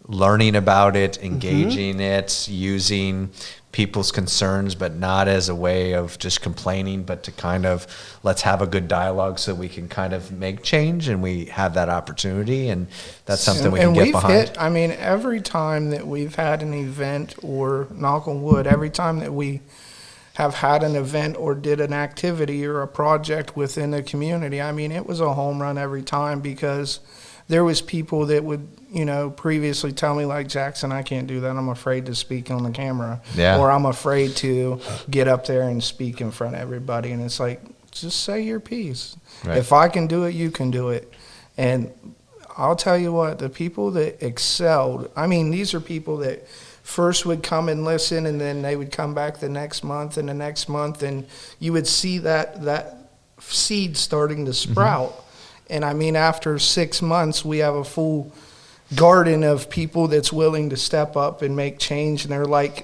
learning about it, engaging it, using people's concerns, but not as a way of just complaining, but to kind of let's have a good dialogue so we can kind of make change, and we have that opportunity, and that's something we can get behind. I mean, every time that we've had an event, or knock on wood, every time that we have had an event or did an activity or a project within the community, I mean, it was a home run every time, because there was people that would, previously tell me, like, Jackson, I can't do that. I'm afraid to speak on the camera. Yeah. Or I'm afraid to get up there and speak in front of everybody. And it's like, just say your piece. Right. If I can do it, you can do it. And I'll tell you what, the people that excelled, I mean, these are people that first would come and listen, and then they would come back the next month and the next month, and you would see that seed starting to sprout. And I mean, after 6 months, we have a full garden of people that's willing to step up and make change. And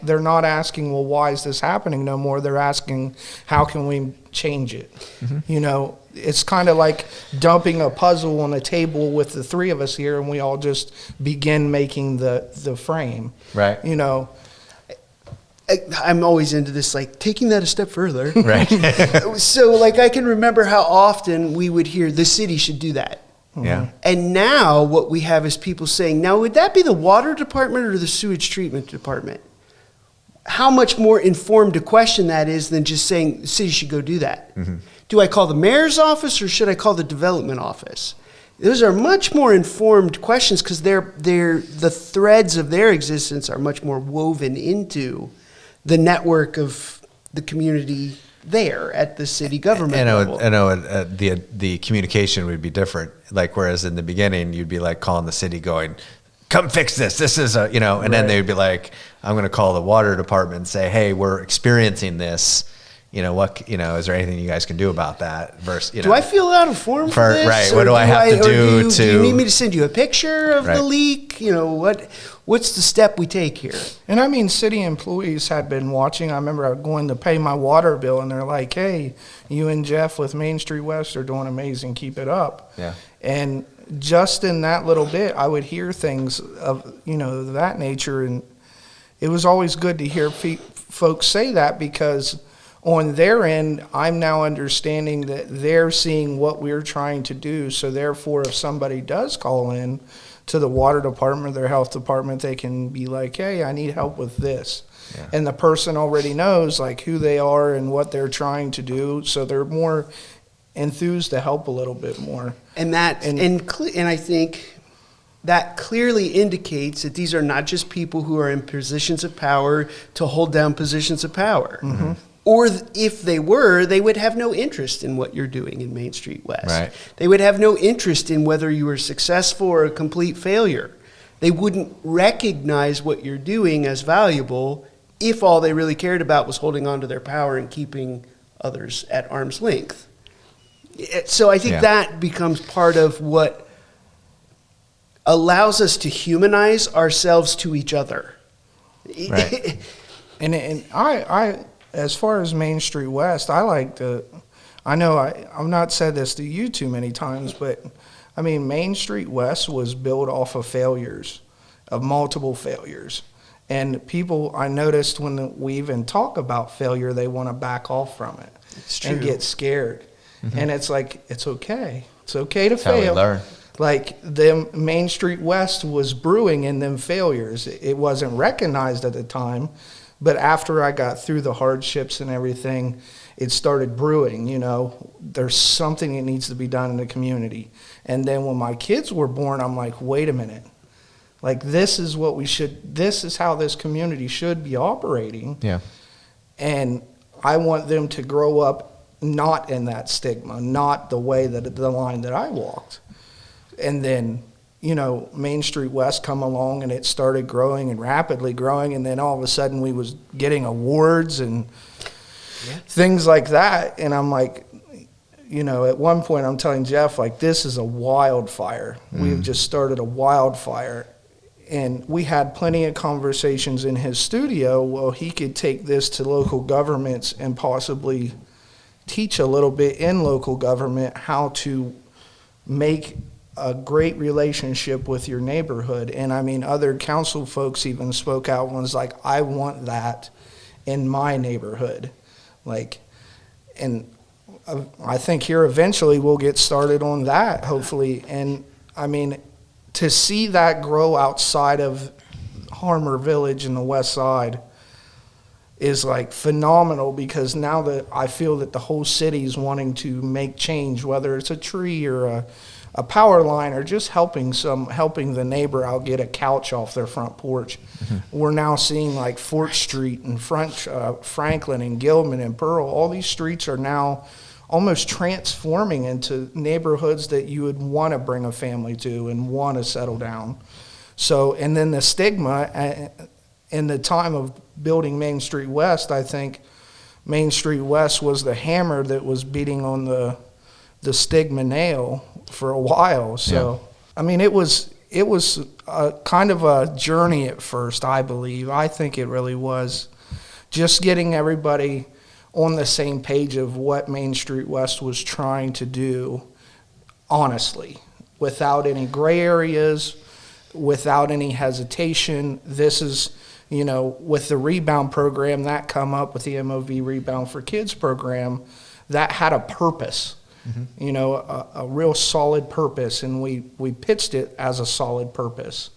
they're not asking, well, why is this happening no more? They're asking, how can we change it? It's kind of like dumping a puzzle on a table with the three of us here, and we all just begin making the frame. Right. I'm always into this, like, taking that a step further. Right. So, like, I can remember how often we would hear the city should do that. Yeah. And now what we have is people saying, now, would that be the water department or the sewage treatment department? How much more informed a question that is than just saying the city should go do that. Do I call the mayor's office or should I call the development office? Those are much more informed questions because the threads of their existence are much more woven into the network of the community there at the city government level. I know the communication would be different. Like, whereas in the beginning, you'd be like calling the city going, come fix this. This is and then they would be like, I'm going to call the water department and say, hey, we're experiencing this. Is there anything you guys can do about that? Versus, do I feel out of form for this? Right. Or what do I have to do do you need me to send you a picture of Right. the leak? what's the step we take here? And I mean, city employees had been watching. I remember going to pay my water bill, and they're like, "Hey, you and Geoff with Main Street West are doing amazing. Keep it up." Yeah. And just in that little bit, I would hear things of, that nature, and it was always good to hear folks say that, because on their end, I'm now understanding that they're seeing what we're trying to do. So therefore, if somebody does call in to the water department or their health department, they can be like, "Hey, I need help with this." Yeah. And the person already knows like who they are and what they're trying to do. So they're more enthused to help a little bit more. And I think that clearly indicates that these are not just people who are in positions of power to hold down positions of power. Mm-hmm. Or if they were, they would have no interest in what you're doing in Main Street West. Right. They would have no interest in whether you were successful or a complete failure. They wouldn't recognize what you're doing as valuable if all they really cared about was holding on to their power and keeping others at arm's length. So I think that becomes part of what allows us to humanize ourselves to each other. Right. And I as far as Main Street West, I know I've not said this to you too many times, but I mean, Main Street West was built off of failures, of multiple failures. And people, I noticed when we even talk about failure, they want to back off from it. It's true. And get scared. Mm-hmm. And it's like, it's okay. It's okay to That's how we fail. learn. Like the Main Street West was brewing in them failures. It wasn't recognized at the time, but after I got through the hardships and everything, it started brewing. There's something that needs to be done in the community. And then when my kids were born, I'm like, wait a minute. Like, this is how this community should be operating. Yeah. And I want them to grow up not in that stigma, not the line that I walked. And then, Main Street West come along, and it started growing and rapidly growing, and then all of a sudden we was getting awards and things like that. And I'm like, at one point I'm telling Geoff, like, this is a wildfire. We've just started a wildfire. And we had plenty of conversations in his studio. Well, he could take this to local governments and possibly teach a little bit in local government how to make a great relationship with your neighborhood. And I mean, other council folks even spoke out and was like, I want that in my neighborhood. Like, and I think here eventually we'll get started on that, hopefully. And I mean, to see that grow outside of Harmer Village in the West Side is like phenomenal, because now that I feel that the whole city is wanting to make change, whether it's a tree or a power line or just helping the neighbor out get a couch off their front porch. Mm-hmm. We're now seeing like Fort Street and Franklin and Gilman and Pearl. All these streets are now almost transforming into neighborhoods that you would want to bring a family to and want to settle down. So, and then the stigma in the time of building Main Street West, I think Main Street West was the hammer that was beating on the stigma nail for a while. So, I mean, it was a kind of a journey at first, I believe. I think it really was just getting everybody on the same page of what Main Street West was trying to do, honestly, without any gray areas, without any hesitation. This is, with the rebound program that come up with the MOV Rebound for Kids program, that had a purpose. Mm-hmm. A real solid purpose, and we pitched it as a solid purpose.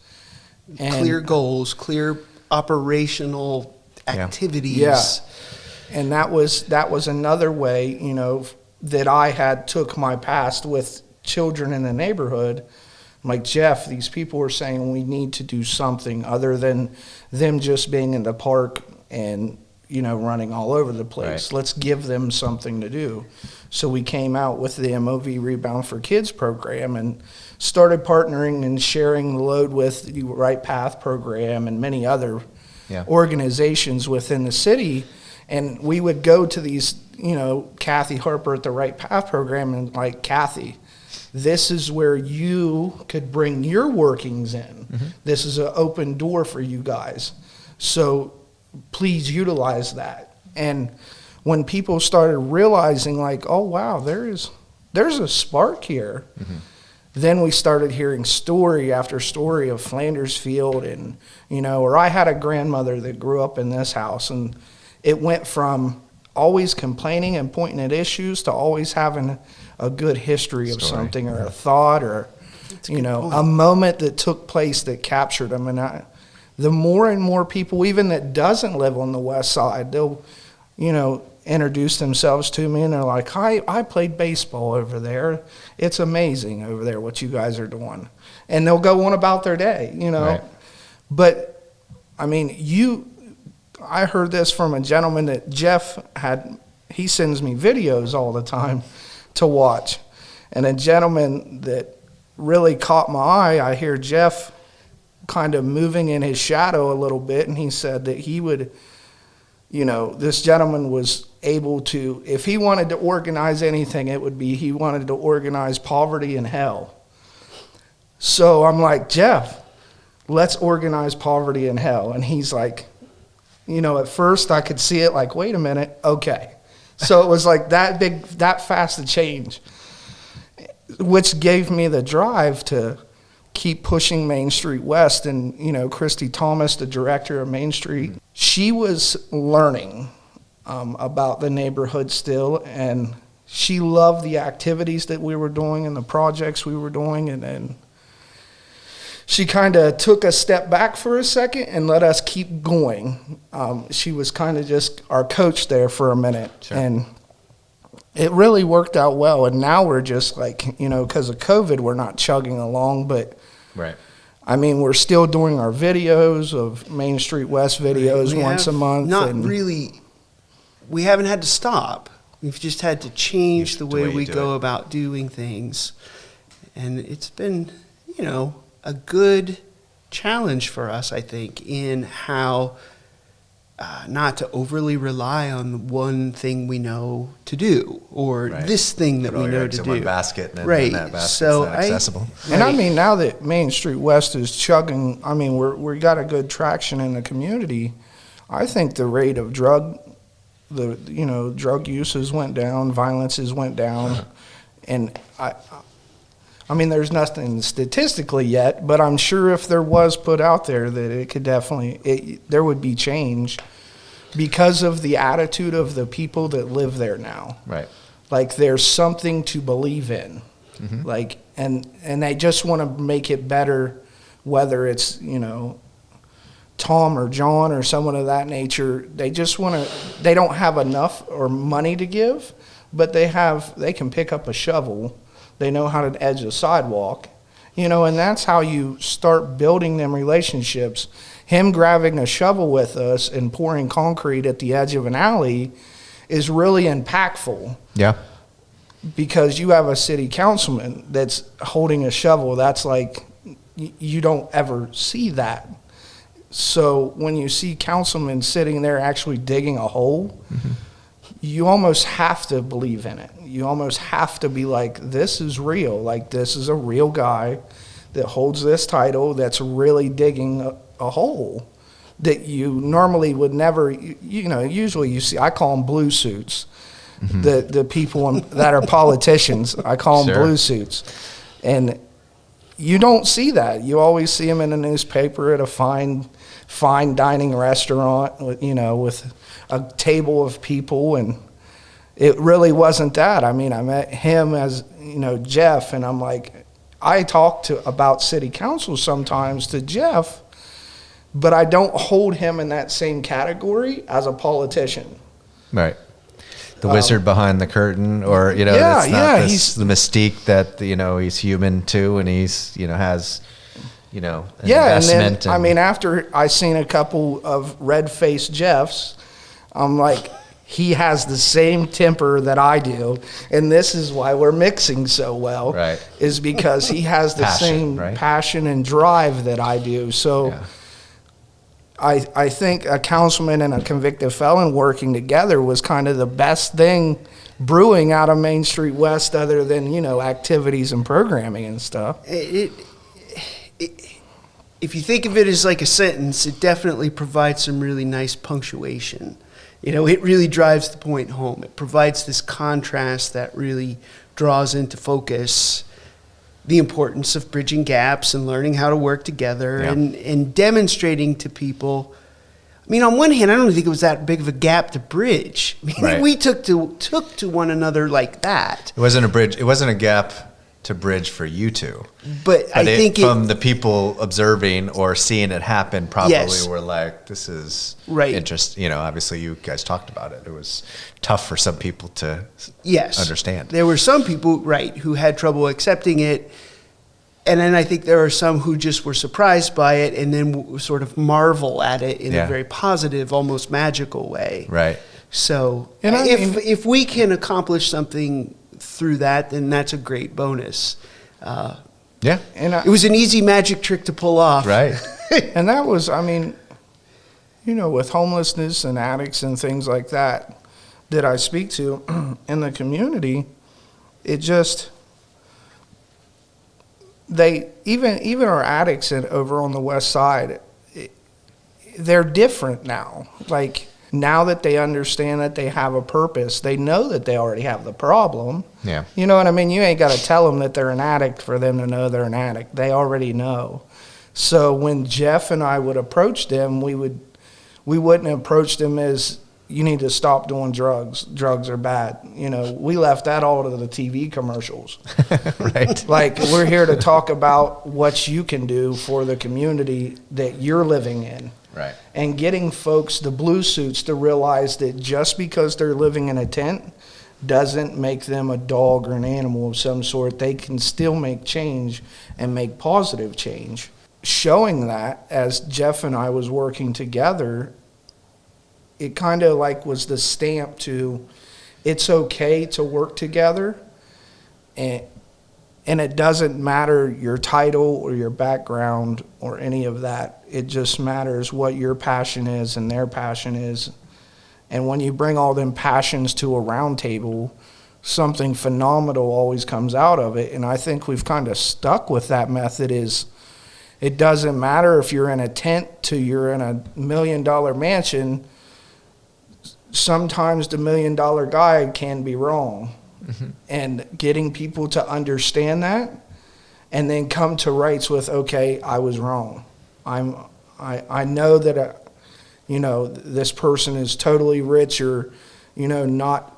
And clear goals, clear operational activities. Yeah. And that was another way, that I took my past with children in the neighborhood. I'm like, Geoff, these people are saying we need to do something other than them just being in the park and, running all over the place. Right. Let's give them something to do. So we came out with the MOV Rebound for Kids program and started partnering and sharing the load with the Right Path program and many other organizations within the city. And we would go to these, Kathy Harper at the Right Path program and like, Kathy, this is where you could bring your workings in. This is an open door for you guys. So please utilize that. And when people started realizing like, oh wow, there's a spark here, then we started hearing story after story of Flanders Field, and or I had a grandmother that grew up in this house, and it went from always complaining and pointing at issues to always having a good history of something, or a thought, or a moment that took place that captured them. And the more and more people, even that doesn't live on the West Side, they'll introduce themselves to me, and they're like, I played baseball over there. It's amazing over there what you guys are doing. And they'll go on about their day, Right. But I mean, I heard this from a gentleman that Geoff had. He sends me videos all the time to watch. And a gentleman that really caught my eye, I hear Geoff kind of moving in his shadow a little bit, and he said that he would, this gentleman was able to, if he wanted to organize anything, it would be he wanted to organize poverty in hell. So I'm like, Geoff, let's organize poverty in hell. And he's like, at first I could see it like, wait a minute, okay. So it was like that big, that fast to change, which gave me the drive to keep pushing Main Street West. And, Christy Thomas, the director of Main Street, she was learning about the neighborhood still, and she loved the activities that we were doing and the projects we were doing. And then she kind of took a step back for a second and let us keep going. She was kind of just our coach there for a minute. Sure. And it really worked out well. And now we're just like, because of COVID, we're not chugging along, but Right. I mean, we're still doing our videos of Main Street West videos We once a have month. Not and really. We haven't had to stop. We've just had to change the way we go about doing things. And it's been, a good challenge for us, I think, in how not to overly rely on one thing we know to do, or Right. this thing that Put all we your know eggs to in do. one basket, and then Right. that basket's So not accessible. And I mean, now that Main Street West is chugging, I mean, we got a good traction in the community. I think the rate of drug uses went down, violences went down, and I mean, there's nothing statistically yet, but I'm sure if there was put out there that it could definitely, there would be change because of the attitude of the people that live there now. Right. Like, there's something to believe in. Like, and they just want to make it better, whether it's, Tom or John or someone of that nature. They just want to, they don't have enough or money to give, but they can pick up a shovel. They know how to edge a sidewalk, and that's how you start building them relationships. Him grabbing a shovel with us and pouring concrete at the edge of an alley is really impactful. Yeah. Because you have a city councilman that's holding a shovel. That's like, you don't ever see that. So when you see councilmen sitting there actually digging a hole, you almost have to believe in it. You almost have to be like, this is real. Like, this is a real guy that holds this title that's really digging a hole that you normally would never, usually you see, I call them blue suits. The people that are politicians, I call them blue suits. And you don't see that. You always see them in the newspaper at a fine dining restaurant, with a table of people, and it really wasn't that. I mean, I met him as, Geoff, and I'm like, I talk about city council sometimes to Geoff, but I don't hold him in that same category as a politician. Right. The wizard behind the curtain, or, Yeah, it's not this, the mystique that, he's human too, and he's, has, an investment. And then, after I seen a couple of red-faced Geoffs, I'm like, he has the same temper that I do, and this is why we're mixing so well. Right. Is because he has the same passion and drive that I do. So I think a councilman and a convicted felon working together was kind of the best thing brewing out of Main Street West, other than, you know, activities and programming and stuff. If you think of it as like a sentence, it definitely provides some really nice punctuation. You know, it really drives the point home. It provides this contrast that really draws into focus the importance of bridging gaps and learning how to work together, and demonstrating to people. I mean, on one hand, I don't think it was that big of a gap to bridge. I mean, we took to one another like that. It wasn't a bridge. It wasn't a gap to bridge for you two. But I think from the people observing or seeing it happen, probably Yes. were like, this is Right. interesting. You know, obviously you guys talked about it. It was tough for some people to understand. There were some people, right, who had trouble accepting it. And then I think there are some who just were surprised by it and then sort of marvel at it in a very positive, almost magical way. Right. So And I mean- if we can accomplish something through that, then that's a great bonus. Yeah. And It was an easy magic trick to pull off. Right. And that was, I mean, you know, with homelessness and addicts and things like that I speak to in the community, it just, even our addicts over on the west side, they're different now. Like, now that they understand that they have a purpose, they know that they already have the problem. Yeah. You know what I mean? You ain't got to tell them that they're an addict for them to know they're an addict. They already know. So when Geoff and I would approach them, we wouldn't approach them as, you need to stop doing drugs. Drugs are bad. You know, we left that all to the TV commercials. Right. Like, we're here to talk about what you can do for the community that you're living in. Right. And getting folks, the blue suits, to realize that just because they're living in a tent doesn't make them a dog or an animal of some sort. They can still make change and make positive change. Showing that, as Geoff and I was working together, it kind of like was the stamp to, it's okay to work together, and it doesn't matter your title or your background or any of that. It just matters what your passion is and their passion is. And when you bring all them passions to a round table, something phenomenal always comes out of it. And I think we've kind of stuck with that method. Is it doesn't matter if you're in a tent to you're in $1 million mansion. Sometimes the $1 million guy can be wrong. Mm-hmm. And getting people to understand that and then come to rights with, okay, I was wrong. I know that, you know, this person is totally rich or, you know, not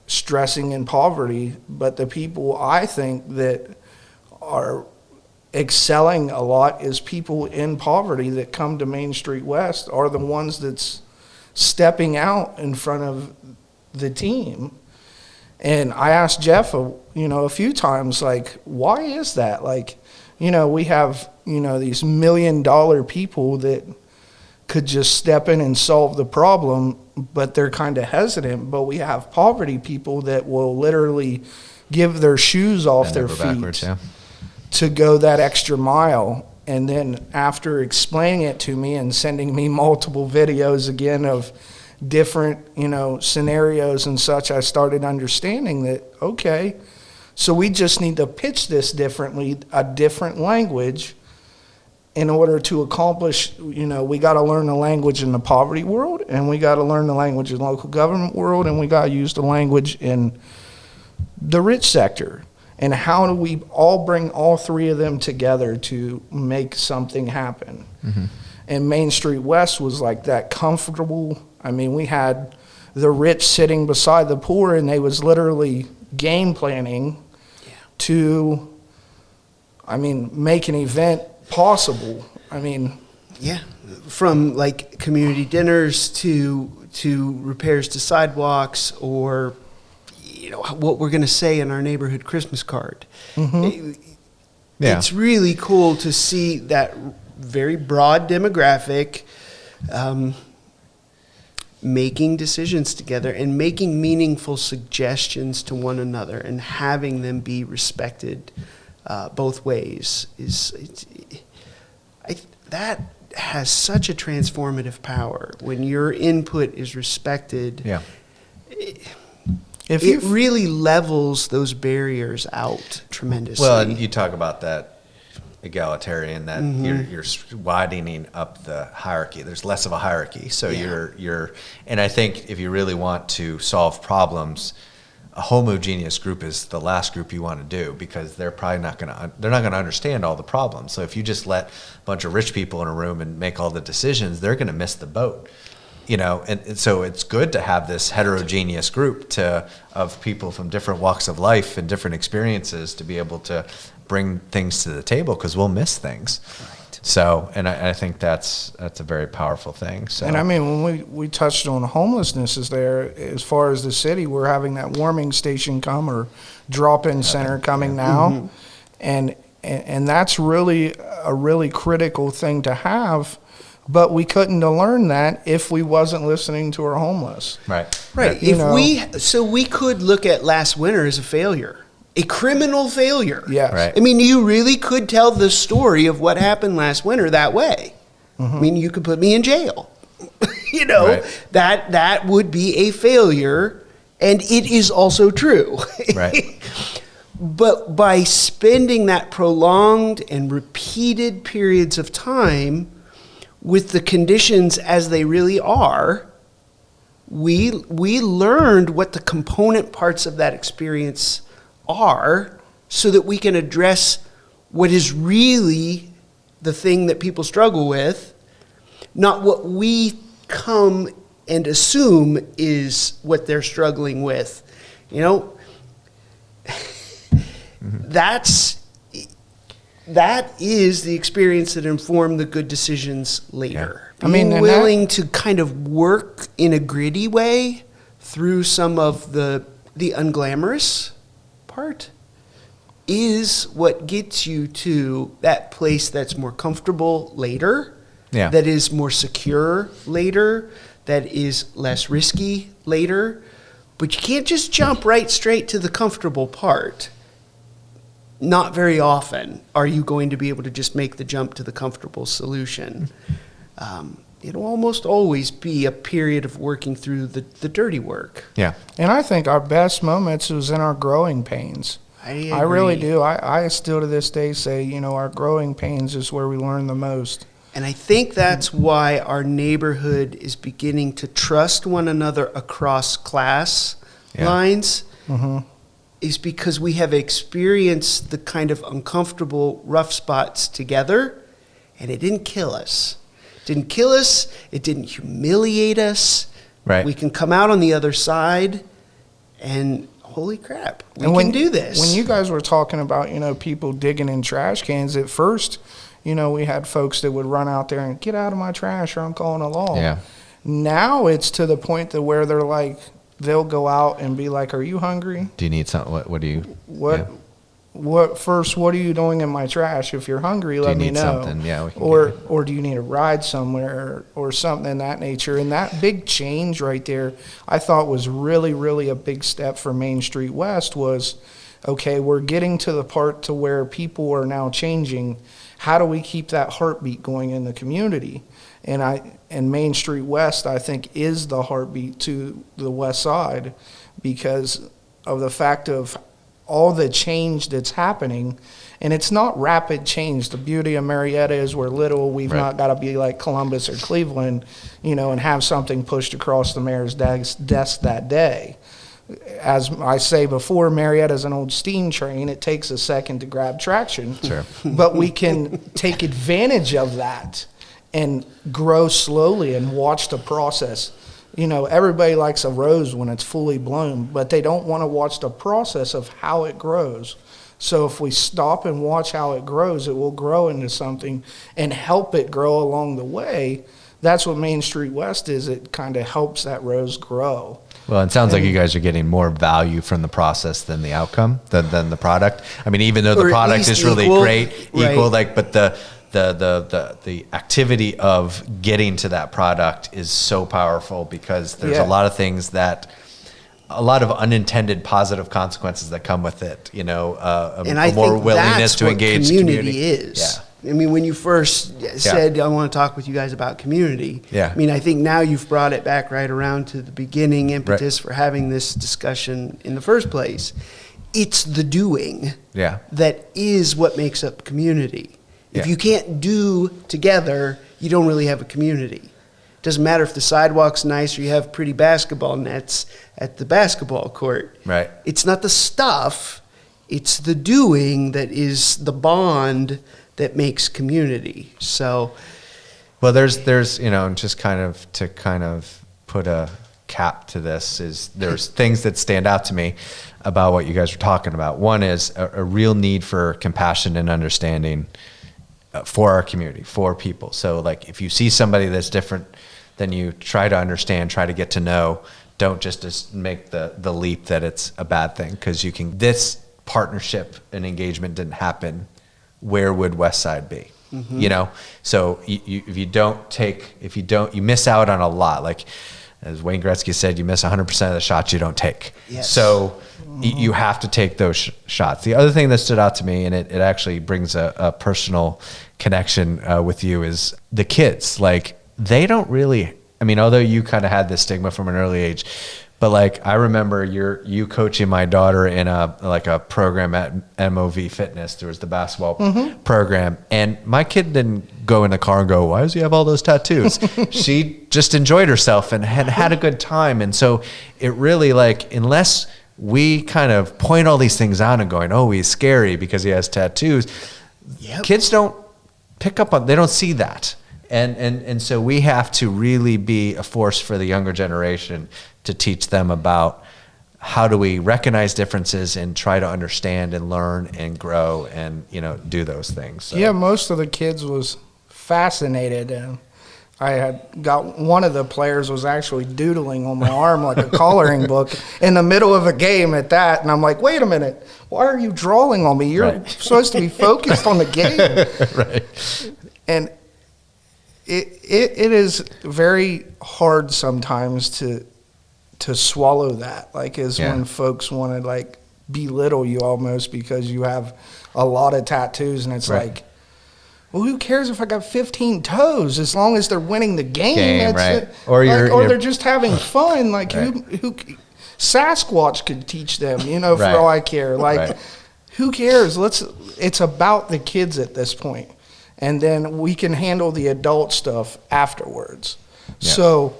stressing in poverty, but the people I think that are excelling a lot is people in poverty that come to Main Street West are the ones that's stepping out in front of the team. And I asked Geoff, you know, a few times, like, why is that? Like, you know, we have, you know, these $1 million people that could just step in and solve the problem, but they're kind of hesitant. But we have poverty people that will literally give their shoes off their feet to go that extra mile. And then after explaining it to me and sending me multiple videos again of different, you know, scenarios and such, I started understanding that, okay, so we just need to pitch this differently, a different language, in order to accomplish, you know, we got to learn the language in the poverty world, and we got to learn the language in the local government world, and we got to use the language in the rich sector. And how do we all bring all three of them together to make something happen? Mm-hmm. And Main Street West was like that comfortable. I mean, we had the rich sitting beside the poor, and they was literally game planning to, I mean, make an event possible. I mean, yeah, from like community dinners to repairs to sidewalks, or, you know, what we're going to say in our neighborhood Christmas card. Mm-hmm. It's really cool to see that very broad demographic making decisions together and making meaningful suggestions to one another and having them be respected both ways. has such a transformative power when your input is respected. Yeah. It really levels those barriers out tremendously. Well, and you talk about that egalitarian, that you're widening up the hierarchy. There's less of a hierarchy. So you're, and I think if you really want to solve problems, a homogeneous group is the last group you want to do, because they're probably not going to understand all the problems. So if you just let a bunch of rich people in a room and make all the decisions, they're going to miss the boat. And so it's good to have this heterogeneous group of people from different walks of life and different experiences to be able to bring things to the table, because we'll miss things. Right. So, and I think that's a very powerful thing. So, and I mean, when we touched on homelessness is there, as far as the city, we're having that warming station come, or drop-in center coming now. And that's really a really critical thing to have. But we couldn't have learned that if we wasn't listening to our homeless. Right. So we could look at last winter as a failure, a criminal failure. Yes. Right. I mean, you really could tell the story of what happened last winter that way. I mean, you could put me in jail. Right. that would be a failure, and it is also true. Right. But by spending that prolonged and repeated periods of time with the conditions as they really are, we learned what the component parts of that experience are, so that we can address what is really the thing that people struggle with, not what we come and assume is what they're struggling with. That is the experience that informed the good decisions later. Yeah. Being willing to kind of work in a gritty way through some of the unglamorous part is what gets you to that place that's more comfortable later, that is more secure later, that is less risky later. But you can't just jump right straight to the comfortable part. Not very often are you going to be able to just make the jump to the comfortable solution. It'll almost always be a period of working through the dirty work. Yeah. And I think our best moments was in our growing pains. I really do. I still to this day say, our growing pains is where we learn the most. And I think that's why our neighborhood is beginning to trust one another across class lines. Is because we have experienced the kind of uncomfortable, rough spots together, and it didn't kill us. It didn't kill us. It didn't humiliate us. Right. We can come out on the other side, and holy crap, we can do this. When you guys were talking about, people digging in trash cans, at first, we had folks that would run out there and get out of my trash or I'm calling the law. Yeah. Now it's to the point that where they're like, they'll go out and be like, "Are you hungry? Do you need something? What do you? What are you doing in my trash? If you're hungry, let me know. Something? Yeah, we can or do you need a ride somewhere or something in that nature?" And that big change right there, I thought was really, really a big step for Main Street West. Was okay, we're getting to the part to where people are now changing. How do we keep that heartbeat going in the community? And Main Street West, I think, is the heartbeat to the West Side, because of the fact of all the change that's happening. And it's not rapid change. The beauty of Marietta is we're little. We've not got to be like Columbus or Cleveland, and have something pushed across the mayor's desk that day. As I say before, Marietta's an old steam train. It takes a second to grab traction. Sure. But we can take advantage of that and grow slowly and watch the process. Everybody likes a rose when it's fully blown, but they don't want to watch the process of how it grows. So if we stop and watch how it grows, it will grow into something and help it grow along the way. That's what Main Street West is. It kind of helps that rose grow. Well, it sounds like you guys are getting more value from the process than the outcome, than the product. I mean, even though the product is really great, but the activity of getting to that product is so powerful, because there's a lot of things a lot of unintended positive consequences that come with it, and I more think willingness that's to what engage community is. I mean, when you first said, I want to talk with you guys about community. Yeah. I mean, I think now you've brought it back right around to the beginning impetus for having this discussion in the first place. It's the doing that is what makes up community. If you can't do together, you don't really have a community. Doesn't matter if the sidewalk's nice or you have pretty basketball nets at the basketball court. Right. It's not the stuff, it's the doing that is the bond that makes community. So, well, there's just kind of put a cap to this, is there's things that stand out to me about what you guys are talking about. One is a real need for compassion and understanding for our community, for people. So like if you see somebody that's different than you, try to understand, try to get to know. Don't just make the leap that it's a bad thing, because this partnership and engagement didn't happen, where would West Side be? Mm-hmm. So if you miss out on a lot. Like as Wayne Gretzky said, you miss 100% of the shots you don't take. Yes. So you have to take those shots. The other thing that stood out to me, and it actually brings a personal connection with you, is the kids. Like they don't really, although you kind of had this stigma from an early age, but like I remember you coaching my daughter in a program at MOV Fitness. There was the basketball program, and my kid didn't go in the car and go, "Why does he have all those tattoos?" She just enjoyed herself and had a good time. And so it really, like, unless we kind of point all these things out and going, "Oh, he's scary because he has tattoos," kids don't pick up on. They don't see that. And so we have to really be a force for the younger generation to teach them about how do we recognize differences and try to understand and learn and grow and, do those things. So. Yeah, most of the kids was fascinated. And I had got one of the players was actually doodling on my arm like a coloring book in the middle of a game at that. And I'm like, wait a minute, why are you drawing on me? You're supposed to be focused on the game. Right. And it is very hard sometimes to swallow that, like, is when folks want to like belittle you almost because you have a lot of tattoos, and it's like, well, who cares if I got 15 toes as long as they're winning the game? Right. Or they're just having fun. Like who Sasquatch could teach them, for all I care. Like who cares? It's about the kids at this point. And then we can handle the adult stuff afterwards. Yeah. So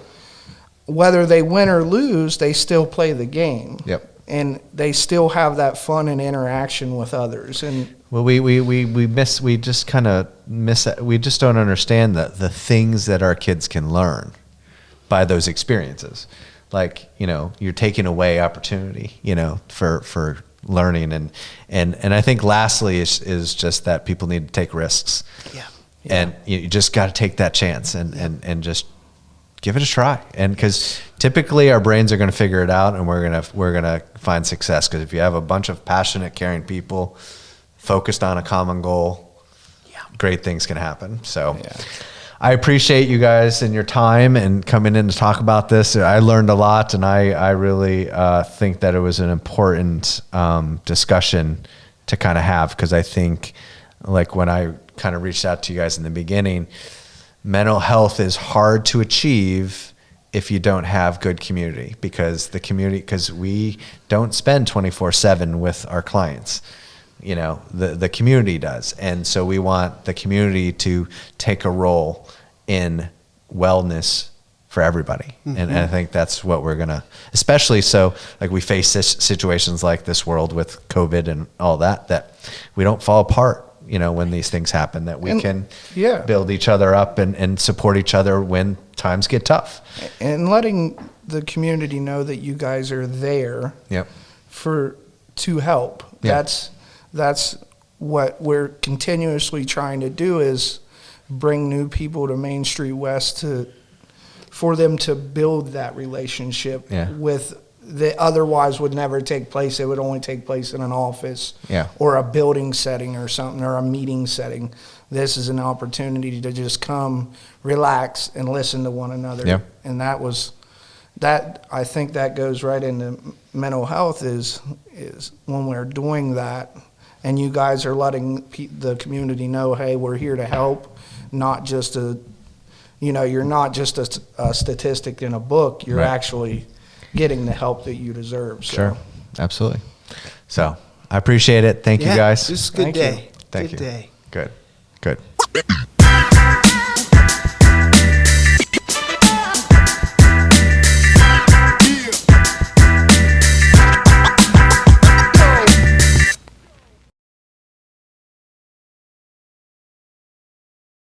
whether they win or lose, they still play the game. Yep. And they still have that fun and interaction with others. And well, we just don't understand the things that our kids can learn by those experiences. Like, you're taking away opportunity, for learning, and I think lastly is just that people need to take risks. Yeah. And you just got to take that chance and just give it a try. And because typically our brains are going to figure it out, and we're gonna find success. Because if you have a bunch of passionate, caring people focused on a common goal, great things can happen. So. Yeah. I appreciate you guys and your time and coming in to talk about this. I learned a lot, and I really think that it was an important discussion to kind of have, because I think, like, when I kind of reached out to you guys in the beginning, mental health is hard to achieve if you don't have good community, because we don't spend 24/7 with our clients. The community does. And so we want the community to take a role in wellness for everybody. Mm-hmm. And I think that's what we're going to, especially so, like, we face situations like this world with COVID and all that we don't fall apart, when these things happen, that we can build each other up and support each other when times get tough. And letting the community know that you guys are there to help. Yep. That's what we're continuously trying to do, is bring new people to Main Street West for them to build that relationship with that otherwise would never take place. It would only take place in an office or a building setting or something, or a meeting setting. This is an opportunity to just come, relax, and listen to one another. Yeah. And I think that goes right into mental health, is when we're doing that and you guys are letting the community know, hey, we're here to help, not just you're not just a statistic in a book. You're Right. actually getting the help that you deserve. So. Sure. Absolutely. So I appreciate it. Thank you guys. This is a good Thank you. day. Thank Good you. day. Good.